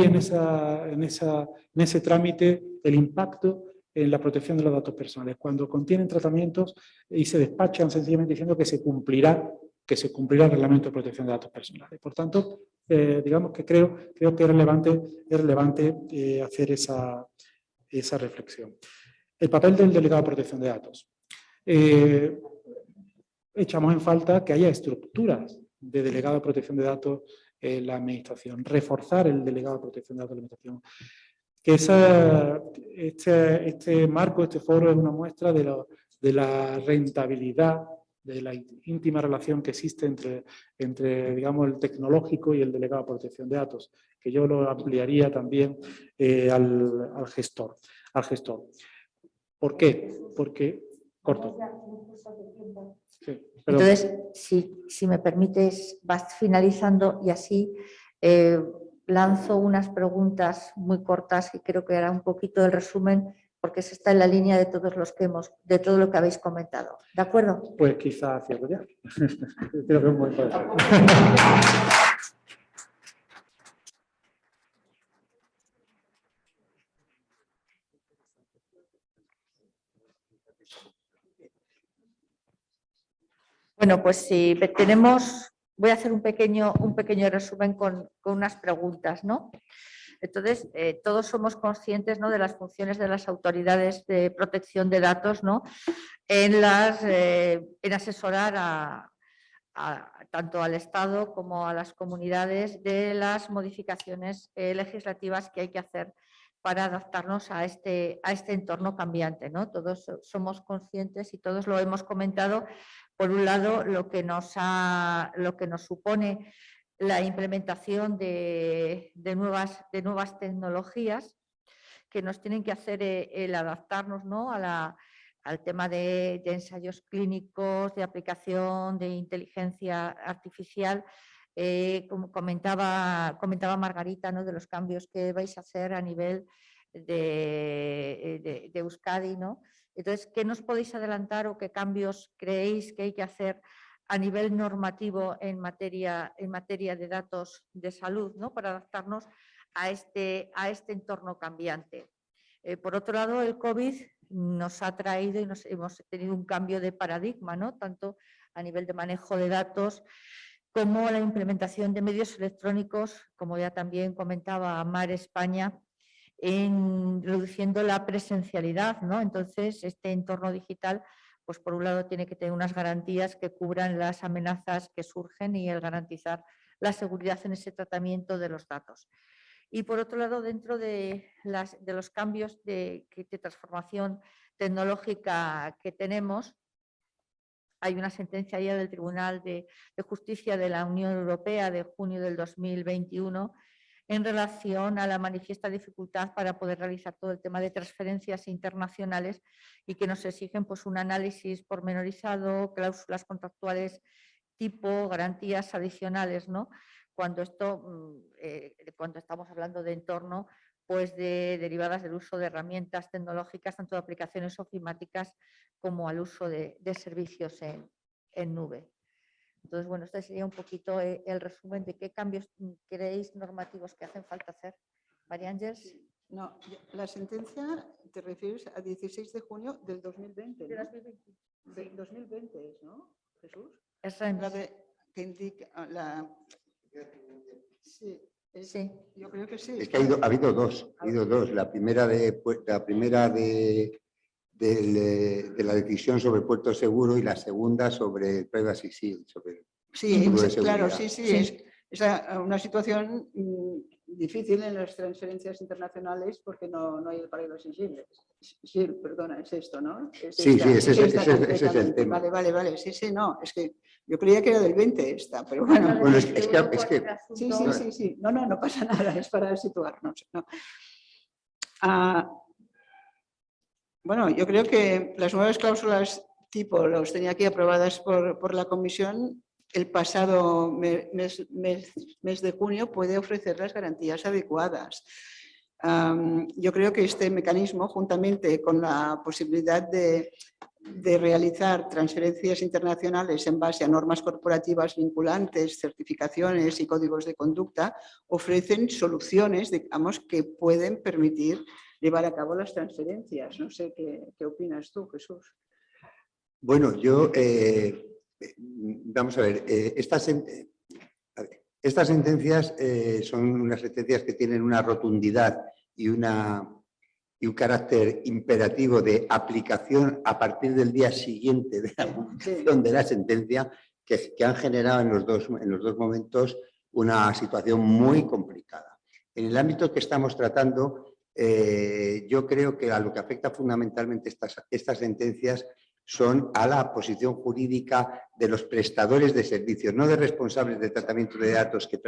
en ese trámite el impacto en la protección de los datos personales, cuando contienen tratamientos y se despachan sencillamente diciendo que se cumplirá el reglamento de protección de datos personales. Por tanto, digamos que creo que es relevante hacer esa reflexión. El papel del delegado de protección de datos. Echamos en falta que haya estructuras de delegado de protección de datos la administración, reforzar el delegado de protección de datos de la administración. Que este marco, este foro es una muestra de la rentabilidad, de la íntima relación que existe entre digamos, el tecnológico y el delegado de protección de datos, que yo lo ampliaría también al gestor. ¿Por qué? Porque, corto. Sí, Entonces, si me permites, vas finalizando y así lanzo unas preguntas muy cortas y creo que hará un poquito el resumen porque se está en la línea de todos los que de todo lo que habéis comentado. ¿De acuerdo? Pues quizá cierro ya. Creo que es muy importante. Bueno, pues si voy a hacer un pequeño resumen con unas preguntas, ¿no? Entonces, todos somos conscientes, ¿no?, de las funciones de las autoridades de protección de datos, ¿no?, en asesorar tanto al Estado como a las comunidades de las modificaciones legislativas que hay que hacer para adaptarnos a este entorno cambiante, ¿no? Todos somos conscientes y todos lo hemos comentado. Por un lado, lo que nos supone la implementación de nuevas tecnologías que nos tienen que hacer el adaptarnos, ¿no?, al tema de ensayos clínicos, de aplicación de inteligencia artificial. Como comentaba Margarita, ¿no?, de los cambios que vais a hacer a nivel de Euskadi, ¿no? Entonces, ¿qué nos podéis adelantar o qué cambios creéis que hay que hacer a nivel normativo en materia de datos de salud, ¿no?, para adaptarnos a este entorno cambiante? Por otro lado, el COVID nos ha traído y hemos tenido un cambio de paradigma, ¿no?, tanto a nivel de manejo de datos como la implementación de medios electrónicos, como ya también comentaba Mar España, reduciendo la presencialidad, ¿no? Entonces, este entorno digital, pues por un lado tiene que tener unas garantías que cubran las amenazas que surgen y el garantizar la seguridad en ese tratamiento de los datos. Y por otro lado, dentro de los cambios de transformación tecnológica que tenemos, hay una sentencia ya del Tribunal de Justicia de la Unión Europea de junio del 2021 en relación a la manifiesta dificultad para poder realizar todo el tema de transferencias internacionales y que nos exigen, pues, un análisis pormenorizado, cláusulas contractuales tipo, garantías adicionales, ¿no?, cuando estamos hablando de entorno, pues, derivadas del uso de herramientas tecnológicas, tanto de aplicaciones ofimáticas como al uso de servicios en nube. Entonces, bueno, este sería un poquito el resumen de qué cambios creéis normativos que hacen falta hacer. María Ángeles. No, la sentencia te refieres a 16 de junio del 2020, ¿no? De 2020. De 2020 es, ¿no, Jesús? Es La que indica la... Sí, sí. Yo creo que sí. Es que ha habido dos. La primera de la decisión sobre puerto seguro y la segunda sobre el Privacy Shield. Sí, claro, sí. Es una situación difícil en las transferencias internacionales porque no hay el Privacy Shield. Perdona, es esto, ¿no? Ese es el tema. Vale. Sí, no, es que yo creía que era del 20 esta, pero bueno. Bueno, es que Sí. No pasa nada, es para situarnos, ¿no? Bueno, yo creo que las nuevas cláusulas tipo los tenía aquí aprobadas por la Comisión. El pasado mes de junio puede ofrecer las garantías adecuadas. Yo creo que este mecanismo, juntamente con la posibilidad de realizar transferencias internacionales en base a normas corporativas vinculantes, certificaciones y códigos de conducta, ofrecen soluciones, digamos, que pueden permitir llevar a cabo las transferencias. No sé qué opinas tú, Jesús. Bueno, yo... vamos a ver, estas sentencias son unas sentencias que tienen una rotundidad y un carácter imperativo de aplicación a partir del día siguiente de la publicación de la sentencia que han generado en los dos momentos una situación muy complicada. En el ámbito que estamos tratando, yo creo que a lo que afecta fundamentalmente estas sentencias son a la posición jurídica de los prestadores de servicios, no de responsables de tratamiento de datos que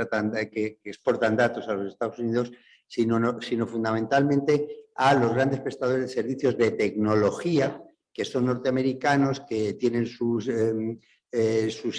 exportan datos a los Estados Unidos, sino fundamentalmente a los grandes prestadores de servicios de tecnología, que son norteamericanos, que tienen sus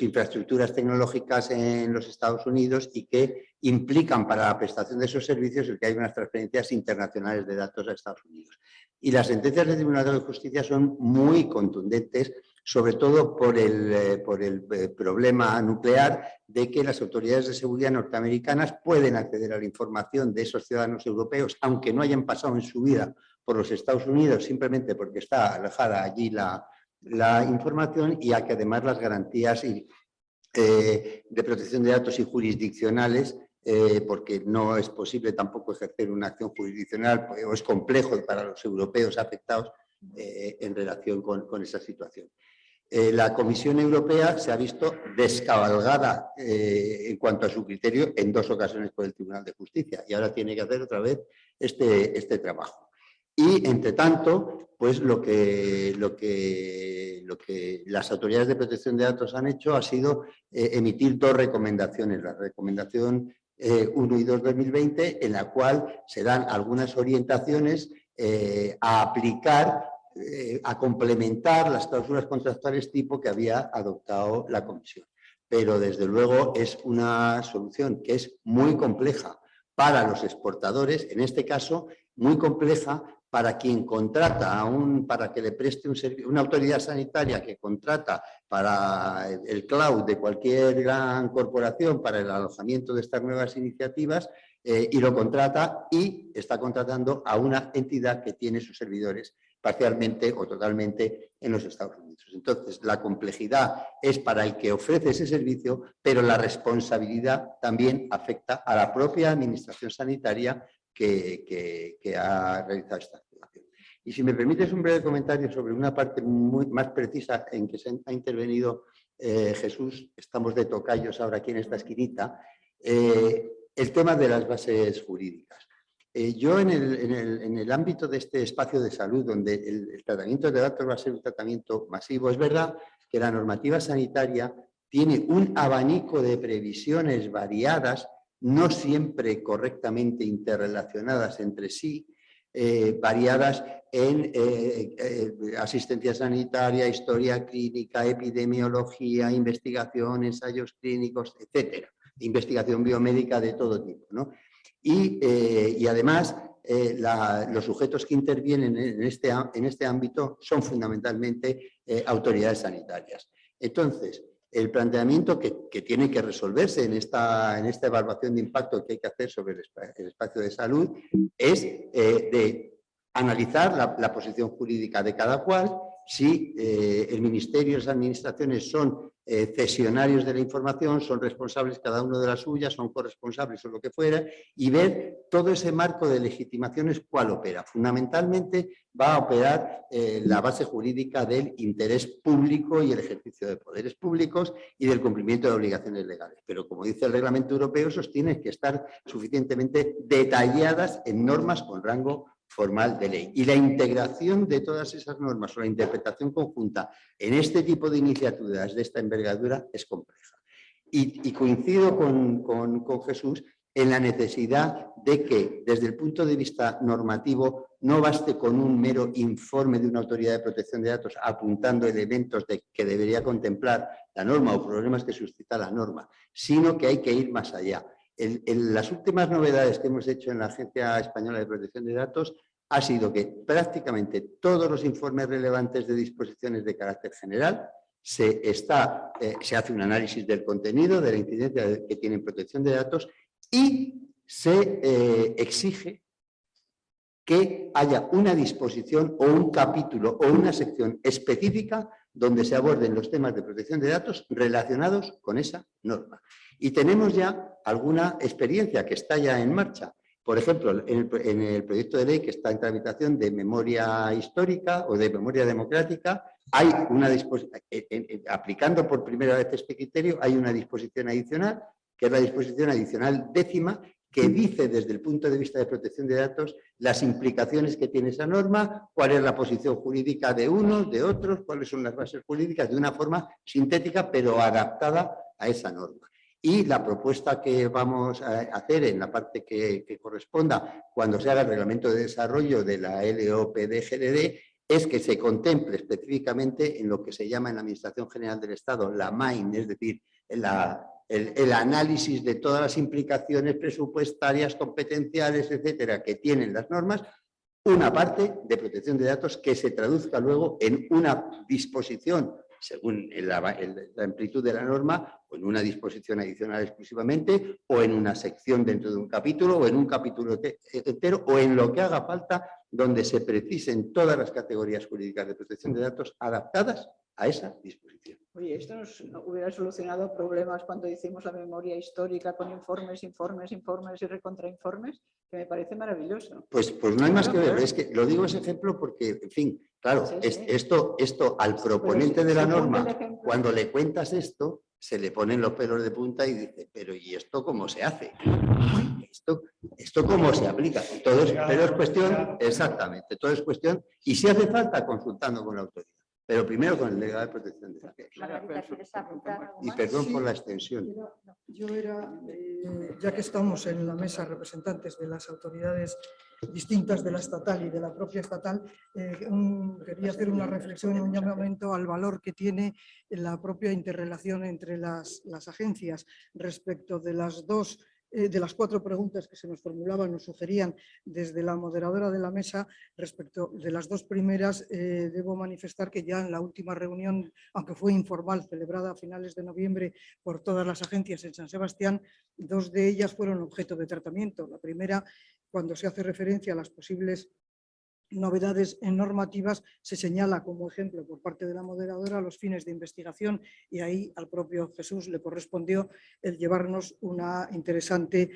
infraestructuras tecnológicas en los Estados Unidos y que implican para la prestación de esos servicios el que haya unas transferencias internacionales de datos a Estados Unidos. Y las sentencias del Tribunal de Justicia son muy contundentes, sobre todo por el problema nuclear de que las autoridades de seguridad norteamericanas pueden acceder a la información de esos ciudadanos europeos, aunque no hayan pasado en su vida por los Estados Unidos, simplemente porque está alojada allí la información, y a que además las garantías de protección de datos y jurisdiccionales, porque no es posible tampoco ejercer una acción jurisdiccional, o es complejo para los europeos afectados en relación con esa situación. La Comisión Europea se ha visto descabalgada en cuanto a su criterio en 2 ocasiones por el Tribunal de Justicia, y ahora tiene que hacer otra vez este trabajo. Y, entre tanto, pues lo que las autoridades de protección de datos han hecho ha sido emitir 2 recomendaciones. La recomendación 1 y 2 2020, en la cual se dan algunas orientaciones a aplicar, a complementar las cláusulas contractuales tipo que había adoptado la Comisión. Pero, desde luego, es una solución que es muy compleja para los exportadores, en este caso, muy compleja para quien contrata, para que le preste un servicio, una autoridad sanitaria que contrata para el cloud de cualquier gran corporación para el alojamiento de estas nuevas iniciativas, y lo contrata y está contratando a una entidad que tiene sus servidores parcialmente o totalmente en los Estados Unidos. Entonces, la complejidad es para el que ofrece ese servicio, pero la responsabilidad también afecta a la propia administración sanitaria que ha realizado esta actuación. Y si me permites un breve comentario sobre una parte más precisa en que se ha intervenido Jesús, estamos de tocayos ahora aquí en esta esquinita, el tema de las bases jurídicas. Yo en el ámbito de este espacio de salud, donde el tratamiento de datos va a ser un tratamiento masivo, es verdad que la normativa sanitaria tiene un abanico de previsiones variadas, no siempre correctamente interrelacionadas entre sí, variadas en asistencia sanitaria, historia clínica, epidemiología, investigación, ensayos clínicos, etcétera, investigación biomédica de todo tipo, ¿no? Y además, los sujetos que intervienen en este ámbito son fundamentalmente autoridades sanitarias. Entonces, el planteamiento que tiene que resolverse en esta evaluación de impacto que hay que hacer sobre el espacio de salud es de analizar la posición jurídica de cada cual, si el Ministerio y las administraciones son cesionarios de la información, son responsables cada uno de la suya, son corresponsables o lo que fuera, y ver todo ese marco de legitimaciones cuál opera. Fundamentalmente va a operar la base jurídica del interés público y el ejercicio de poderes públicos y del cumplimiento de obligaciones legales. Pero, como dice el Reglamento Europeo, esos tienen que estar suficientemente detalladas en normas con rango formal de ley. Y la integración de todas esas normas o la interpretación conjunta en este tipo de iniciativas de esta envergadura es compleja. Y coincido con Jesús en la necesidad de que, desde el punto de vista normativo, no baste con un mero informe de una autoridad de protección de datos apuntando elementos que debería contemplar la norma o problemas que suscita la norma, sino que hay que ir más allá. Las últimas novedades que hemos hecho en la Agencia Española de Protección de Datos ha sido que prácticamente todos los informes relevantes de disposiciones de carácter general se hace un análisis del contenido, de la incidencia que tienen protección de datos, y se exige que haya una disposición o un capítulo o una sección específica donde se aborden los temas de protección de datos relacionados con esa norma. Y tenemos ya alguna experiencia que está ya en marcha. Por ejemplo, en el proyecto de ley que está en tramitación de memoria histórica o de memoria democrática, hay una disposición, aplicando por primera vez este criterio, hay una disposición adicional que es la disposición adicional 10ª, que dice desde el punto de vista de protección de datos las implicaciones que tiene esa norma, cuál es la posición jurídica de unos, de otros, cuáles son las bases jurídicas, de una forma sintética pero adaptada a esa norma. Y la propuesta que vamos a hacer en la parte que corresponda cuando se haga el reglamento de desarrollo de la LOPD-GDD es que se contemple específicamente en lo que se llama en la Administración General del Estado la MAIN, es decir, el análisis de todas las implicaciones presupuestarias, competenciales, etcétera, que tienen las normas, una parte de protección de datos que se traduzca luego en una disposición según la amplitud de la norma, o en una disposición adicional exclusivamente, o en una sección dentro de un capítulo, o en un capítulo entero, o en lo que haga falta, donde se precisen todas las categorías jurídicas de protección de datos adaptadas a esa disposición. Oye, esto nos hubiera solucionado problemas cuando hicimos la memoria histórica con informes y recontrainformes, que me parece maravilloso. Pues no hay más que ver, es que lo digo ese ejemplo porque, en fin, claro, sí. Esto al proponente de la norma, cuando le cuentas esto, se le ponen los pelos de punta y dice, pero ¿y esto cómo se hace? ¿Esto cómo se aplica? Pero es cuestión, exactamente, todo es cuestión, y si hace falta, consultando con la autoridad. Pero primero con el delegado de protección de datos. Y perdón por la extensión. Yo era, ya que estamos en la mesa representantes de las autoridades distintas de la estatal y de la propia estatal, quería hacer una reflexión y un llamamiento al valor que tiene la propia interrelación entre las agencias respecto de de las 4 preguntas que se nos formulaban, nos sugerían desde la moderadora de la mesa. Respecto de las 2 primeras, debo manifestar que ya en la última reunión, aunque fue informal, celebrada a finales de noviembre por todas las agencias en San Sebastián, 2 de ellas fueron objeto de tratamiento. La primera, cuando se hace referencia a las posibles novedades en normativas, se señala como ejemplo por parte de la moderadora los fines de investigación, y ahí al propio Jesús le correspondió el llevarnos una interesante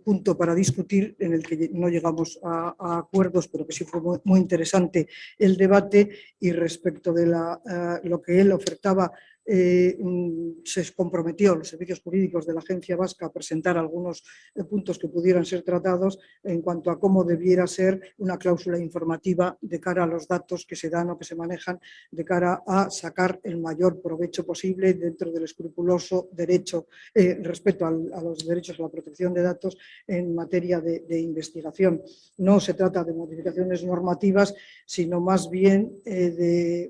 punto para discutir, en el que no llegamos a acuerdos, pero que sí fue muy interesante el debate. Y respecto de lo que él ofertaba, se comprometió los servicios jurídicos de la Agencia Vasca a presentar algunos puntos que pudieran ser tratados en cuanto a cómo debiera ser una cláusula informativa de cara a los datos que se dan o que se manejan, de cara a sacar el mayor provecho posible dentro del escrupuloso derecho, respeto a los derechos a la protección de datos en materia de investigación. No se trata de modificaciones normativas, sino más bien de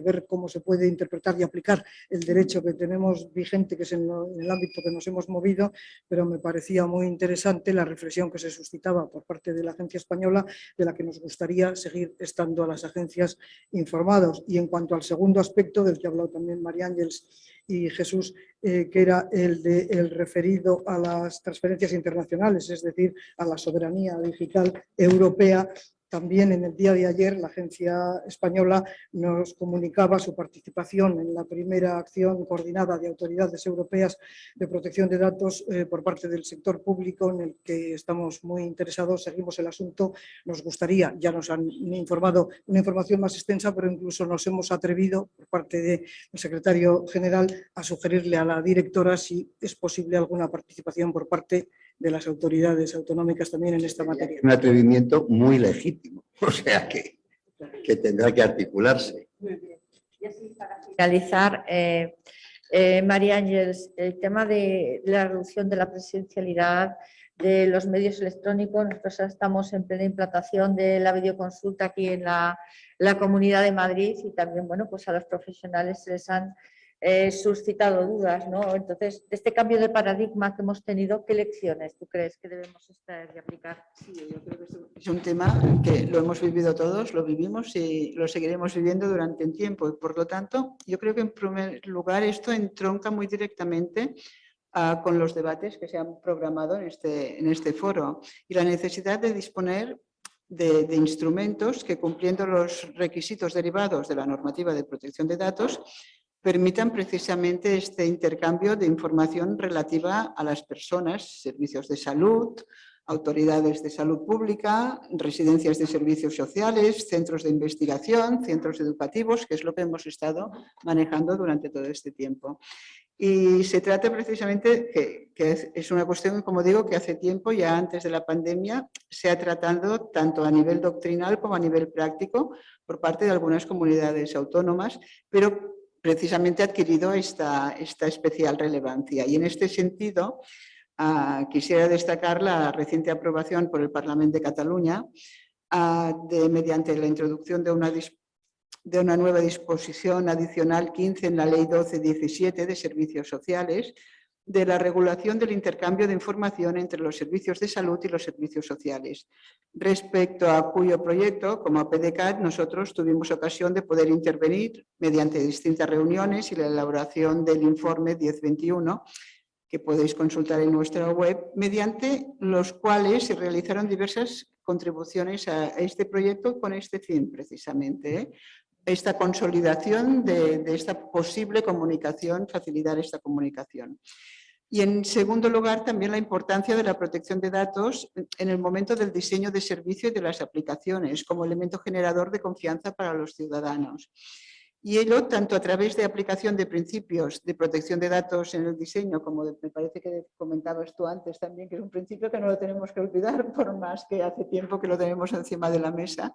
ver cómo se puede interpretar y aplicar el derecho que tenemos vigente, que es en el ámbito que nos hemos movido, pero me parecía muy interesante la reflexión que se suscitaba por parte de la agencia española, de la que nos gustaría seguir estando a las agencias informados. Y en cuanto al segundo aspecto, del que ha hablado también María Ángeles y Jesús, que era el referido a las transferencias internacionales, es decir, a la soberanía digital europea. También en el día de ayer la agencia española nos comunicaba su participación en la primera acción coordinada de autoridades europeas de protección de datos por parte del sector público, en el que estamos muy interesados, seguimos el asunto. Nos gustaría, ya nos han informado una información más extensa, pero incluso nos hemos atrevido por parte del secretario general a sugerirle a la directora si es posible alguna participación por parte de las autoridades autonómicas también en esta materia. Un atrevimiento muy legítimo, o sea que tendrá que articularse. Y así para finalizar, María Ángeles, el tema de la reducción de la presencialidad de los medios electrónicos. Nosotros estamos en plena implantación de la videoconsulta aquí en la Comunidad de Madrid, y también, bueno, pues a los profesionales se les han suscitado dudas, ¿no? Entonces, de este cambio de paradigma que hemos tenido, ¿qué lecciones tú crees que debemos extraer y aplicar? Sí, yo creo que es un tema que lo hemos vivido todos, lo vivimos y lo seguiremos viviendo durante un tiempo, y por lo tanto, yo creo que en primer lugar esto entronca muy directamente con los debates que se han programado en este foro, y la necesidad de disponer de instrumentos que, cumpliendo los requisitos derivados de la normativa de protección de datos, permitan precisamente este intercambio de información relativa a las personas, servicios de salud, autoridades de salud pública, residencias de servicios sociales, centros de investigación, centros educativos, que es lo que hemos estado manejando durante todo este tiempo. Y se trata precisamente que es una cuestión, como digo, que hace tiempo, ya antes de la pandemia, se ha tratado tanto a nivel doctrinal como a nivel práctico por parte de algunas comunidades autónomas, pero precisamente ha adquirido esta especial relevancia. Y en este sentido, quisiera destacar la reciente aprobación por el Parlamento de Cataluña mediante la introducción de una nueva disposición adicional 15 en la Ley 12-17 de Servicios Sociales, de la regulación del intercambio de información entre los servicios de salud y los servicios sociales, respecto a cuyo proyecto, como PDCAT, nosotros tuvimos ocasión de poder intervenir mediante distintas reuniones y la elaboración del informe 1021, que podéis consultar en nuestra web, mediante los cuales se realizaron diversas contribuciones a este proyecto con este fin precisamente, esta consolidación de esta posible comunicación, facilitar esta comunicación. Y en segundo lugar, también la importancia de la protección de datos en el momento del diseño de servicio y de las aplicaciones como elemento generador de confianza para los ciudadanos. Y ello tanto a través de aplicación de principios de protección de datos en el diseño, como me parece que comentabas tú antes también, que es un principio que no lo tenemos que olvidar, por más que hace tiempo que lo tenemos encima de la mesa,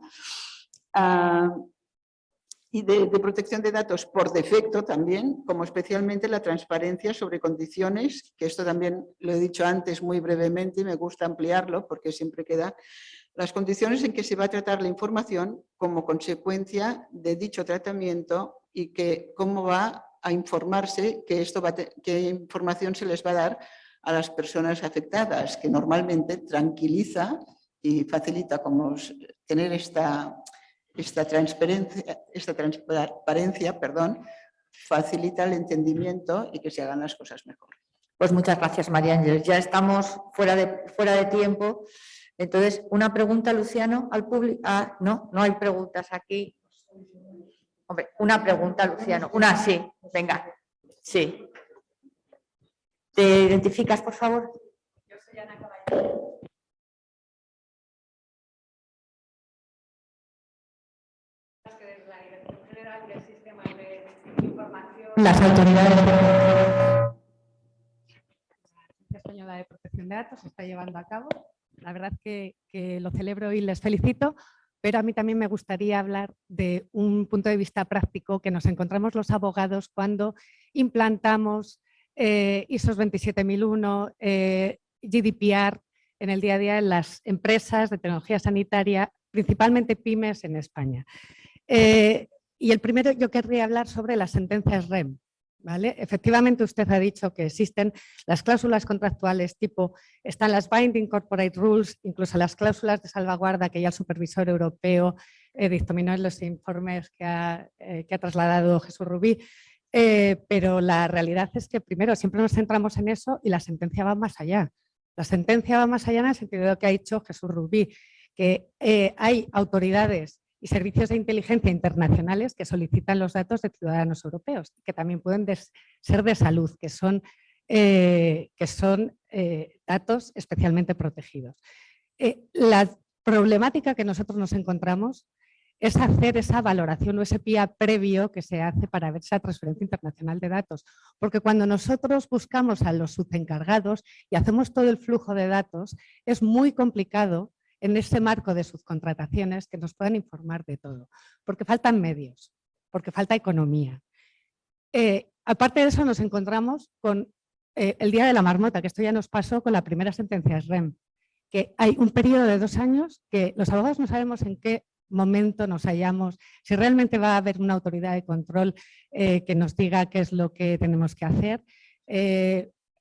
y de protección de datos por defecto también, como especialmente la transparencia sobre condiciones, que esto también lo he dicho antes muy brevemente y me gusta ampliarlo porque siempre queda, las condiciones en que se va a tratar la información como consecuencia de dicho tratamiento y que cómo va a informarse qué información se les va a dar a las personas afectadas, que normalmente tranquiliza y facilita como tener esta transparencia, facilita el entendimiento y que se hagan las cosas mejor. Pues muchas gracias, María Ángeles. Ya estamos fuera de tiempo. Entonces, una pregunta, Luciano, al público. No hay preguntas aquí. Hombre, una pregunta, Luciano. Una, sí. Venga. Sí. ¿Te identificas, por favor? Yo soy Ana Caballero. Que desde la Dirección General del Sistema de Información, las autoridades de la Agencia Española de Protección de Datos se está llevando a cabo. La verdad que lo celebro y les felicito, pero a mí también me gustaría hablar de un punto de vista práctico que nos encontramos los abogados cuando implantamos ISO 27001, GDPR en el día a día en las empresas de tecnología sanitaria, principalmente pymes en España. Y el primero yo querría hablar sobre las sentencias REM. ¿Vale? Efectivamente, usted ha dicho que existen las cláusulas contractuales tipo, están las Binding Corporate Rules, incluso las cláusulas de salvaguarda que ya el supervisor europeo dictaminó en los informes que ha trasladado Jesús Rubí, pero la realidad es que primero siempre nos centramos en eso y la sentencia va más allá. La sentencia va más allá en el sentido de lo que ha dicho Jesús Rubí, que hay autoridades y servicios de inteligencia internacionales que solicitan los datos de ciudadanos europeos, que también pueden ser de salud, que son datos especialmente protegidos. La problemática que nosotros nos encontramos es hacer esa valoración o ese PIA previo que se hace para ver esa transferencia internacional de datos, porque cuando nosotros buscamos a los subencargados y hacemos todo el flujo de datos, es muy complicado en ese marco de subcontrataciones que nos puedan informar de todo, porque faltan medios, porque falta economía. Aparte de eso nos encontramos con el Día de la Marmota, que esto ya nos pasó con la primera sentencia REM, que hay un periodo de 2 años que los abogados no sabemos en qué momento nos hallamos, si realmente va a haber una autoridad de control que nos diga qué es lo que tenemos que hacer.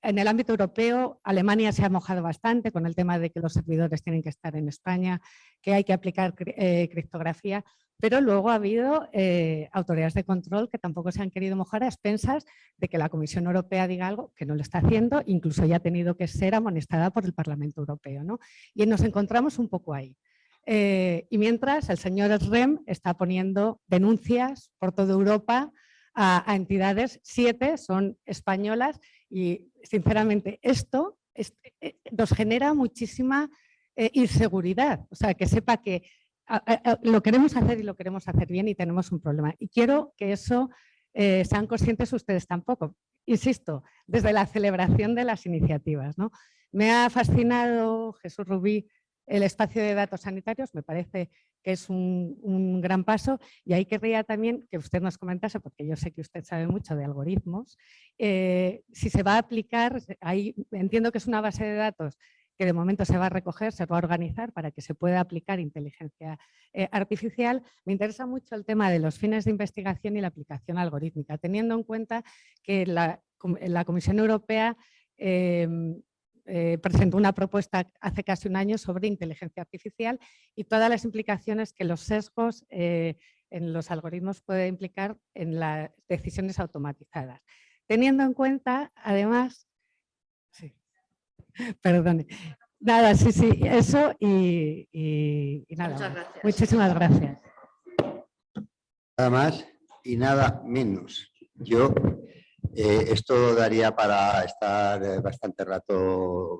En el ámbito europeo, Alemania se ha mojado bastante con el tema de que los servidores tienen que estar en España, que hay que aplicar criptografía, pero luego ha habido autoridades de control que tampoco se han querido mojar a expensas de que la Comisión Europea diga algo que no lo está haciendo, incluso ya ha tenido que ser amonestada por el Parlamento Europeo, ¿no? Y nos encontramos un poco ahí. Y mientras el señor REM está poniendo denuncias por toda Europa a entidades, 7 son españolas y sinceramente esto nos genera muchísima inseguridad, o sea, que sepa que lo queremos hacer y lo queremos hacer bien y tenemos un problema. Y quiero que eso sean conscientes ustedes tampoco. insisto, desde la celebración de las iniciativas, ¿no? Me ha fascinado, Jesús Rubí, el espacio de datos sanitarios, me parece que es un gran paso, y ahí querría también que usted nos comentase, porque yo sé que usted sabe mucho de algoritmos, si se va a aplicar, ahí entiendo que es una base de datos que de momento se va a recoger, se va a organizar para que se pueda aplicar inteligencia artificial. Me interesa mucho el tema de los fines de investigación y la aplicación algorítmica, teniendo en cuenta que la Comisión Europea presentó una propuesta hace casi un año sobre inteligencia artificial y todas las implicaciones que los sesgos en los algoritmos pueden implicar en las decisiones automatizadas. Teniendo en cuenta, además, sí, perdone, nada, sí, eso y nada. Muchas gracias. Muchísimas gracias. Nada más y nada menos. Yo, esto daría para estar bastante rato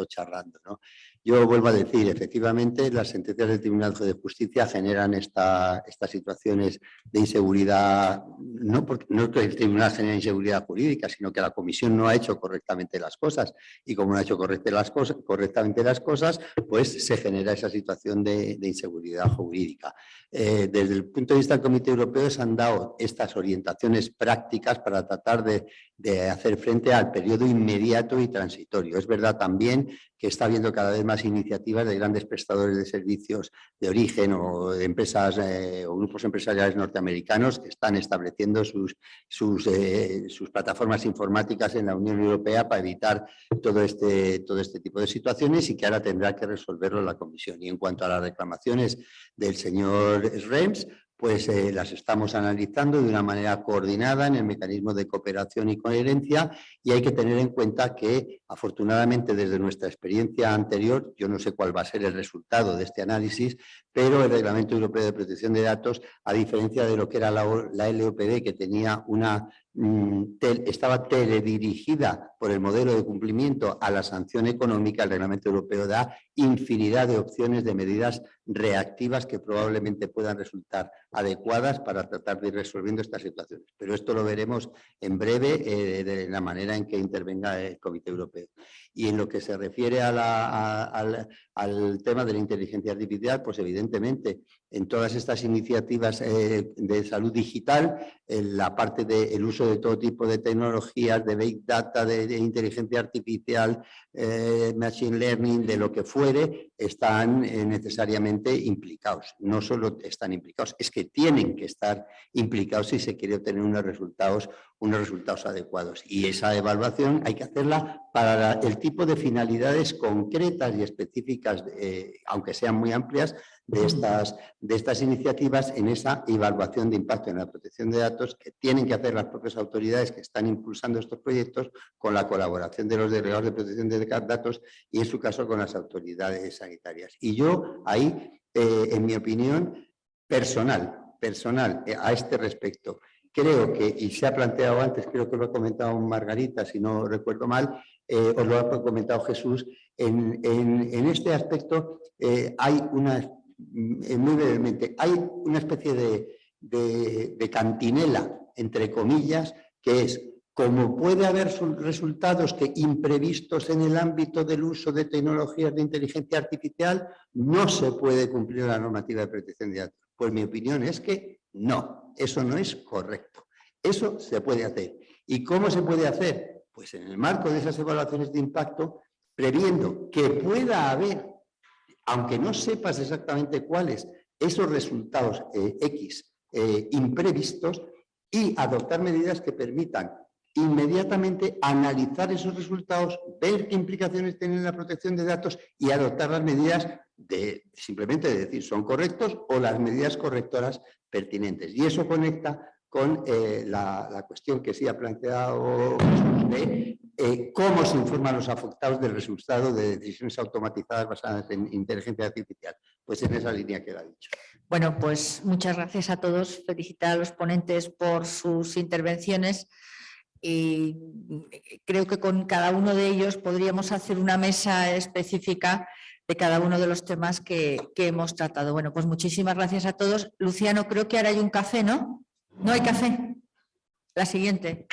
charlando, ¿no? Yo vuelvo a decir, efectivamente, las sentencias del Tribunal de Justicia generan estas situaciones de inseguridad, no que el Tribunal genere inseguridad jurídica, sino que la Comisión no ha hecho correctamente las cosas, y como no ha hecho correctamente las cosas, pues se genera esa situación de inseguridad jurídica. Desde el punto de vista del Comité Europeo se han dado estas orientaciones prácticas para tratar de hacer frente al periodo inmediato y transitorio. Es verdad también que está habiendo cada vez más iniciativas de grandes prestadores de servicios de origen o de empresas o grupos empresariales norteamericanos que están estableciendo sus plataformas informáticas en la Unión Europea para evitar todo este tipo de situaciones, y que ahora tendrá que resolverlo la Comisión. Y en cuanto a las reclamaciones del señor Schrems, pues las estamos analizando de una manera coordinada en el mecanismo de cooperación y coherencia, y hay que tener en cuenta que, afortunadamente, desde nuestra experiencia anterior, yo no sé cuál va a ser el resultado de este análisis, pero el Reglamento Europeo de Protección de Datos, a diferencia de lo que era la LOPD, que tenía estaba teledirigida por el modelo de cumplimiento a la sanción económica, el Reglamento Europeo da infinidad de opciones de medidas reactivas que probablemente puedan resultar adecuadas para tratar de ir resolviendo estas situaciones. Pero esto lo veremos en breve de la manera en que intervenga el Comité Europeo. Y en lo que se refiere al tema de la inteligencia artificial, pues evidentemente en todas estas iniciativas de salud digital, en la parte del uso de todo tipo de tecnologías, de Big Data, de inteligencia artificial, Machine Learning, de lo que fuere, están necesariamente implicados. No solo están implicados, es que tienen que estar implicados si se quiere obtener unos resultados adecuados. Y esa evaluación hay que hacerla para el tipo de finalidades concretas y específicas, aunque sean muy amplias, de estas iniciativas, en esa evaluación de impacto en la protección de datos que tienen que hacer las propias autoridades que están impulsando estos proyectos, con la colaboración de los delegados de protección de datos y, en su caso, con las autoridades sanitarias. Y yo ahí, en mi opinión personal, a este respecto, creo que, y se ha planteado antes, creo que lo ha comentado Margarita, si no recuerdo mal, os lo ha comentado Jesús, en este aspecto hay muy brevemente, hay una especie de cantinela, entre comillas, que es: como puede haber resultados que imprevistos en el ámbito del uso de tecnologías de inteligencia artificial, no se puede cumplir la normativa de protección de datos. Pues mi opinión es que no, eso no es correcto. Eso se puede hacer. ¿Y cómo se puede hacer? Pues en el marco de esas evaluaciones de impacto, previendo que pueda haber, aunque no sepas exactamente cuáles, esos resultados imprevistos, y adoptar medidas que permitan inmediatamente analizar esos resultados, ver qué implicaciones tienen la protección de datos y adoptar las medidas simplemente de decir son correctos o las medidas correctoras pertinentes. Y eso conecta con la cuestión que sí ha planteado Jesús de cómo se informan los afectados del resultado de decisiones automatizadas basadas en inteligencia artificial. Pues en esa línea queda dicho. Bueno, pues muchas gracias a todos. Felicitar a los ponentes por sus intervenciones. Y creo que con cada uno de ellos podríamos hacer una mesa específica de cada uno de los temas que hemos tratado. Bueno, pues muchísimas gracias a todos. Luciano, creo que ahora hay un café, ¿no? ¿No hay café? La siguiente.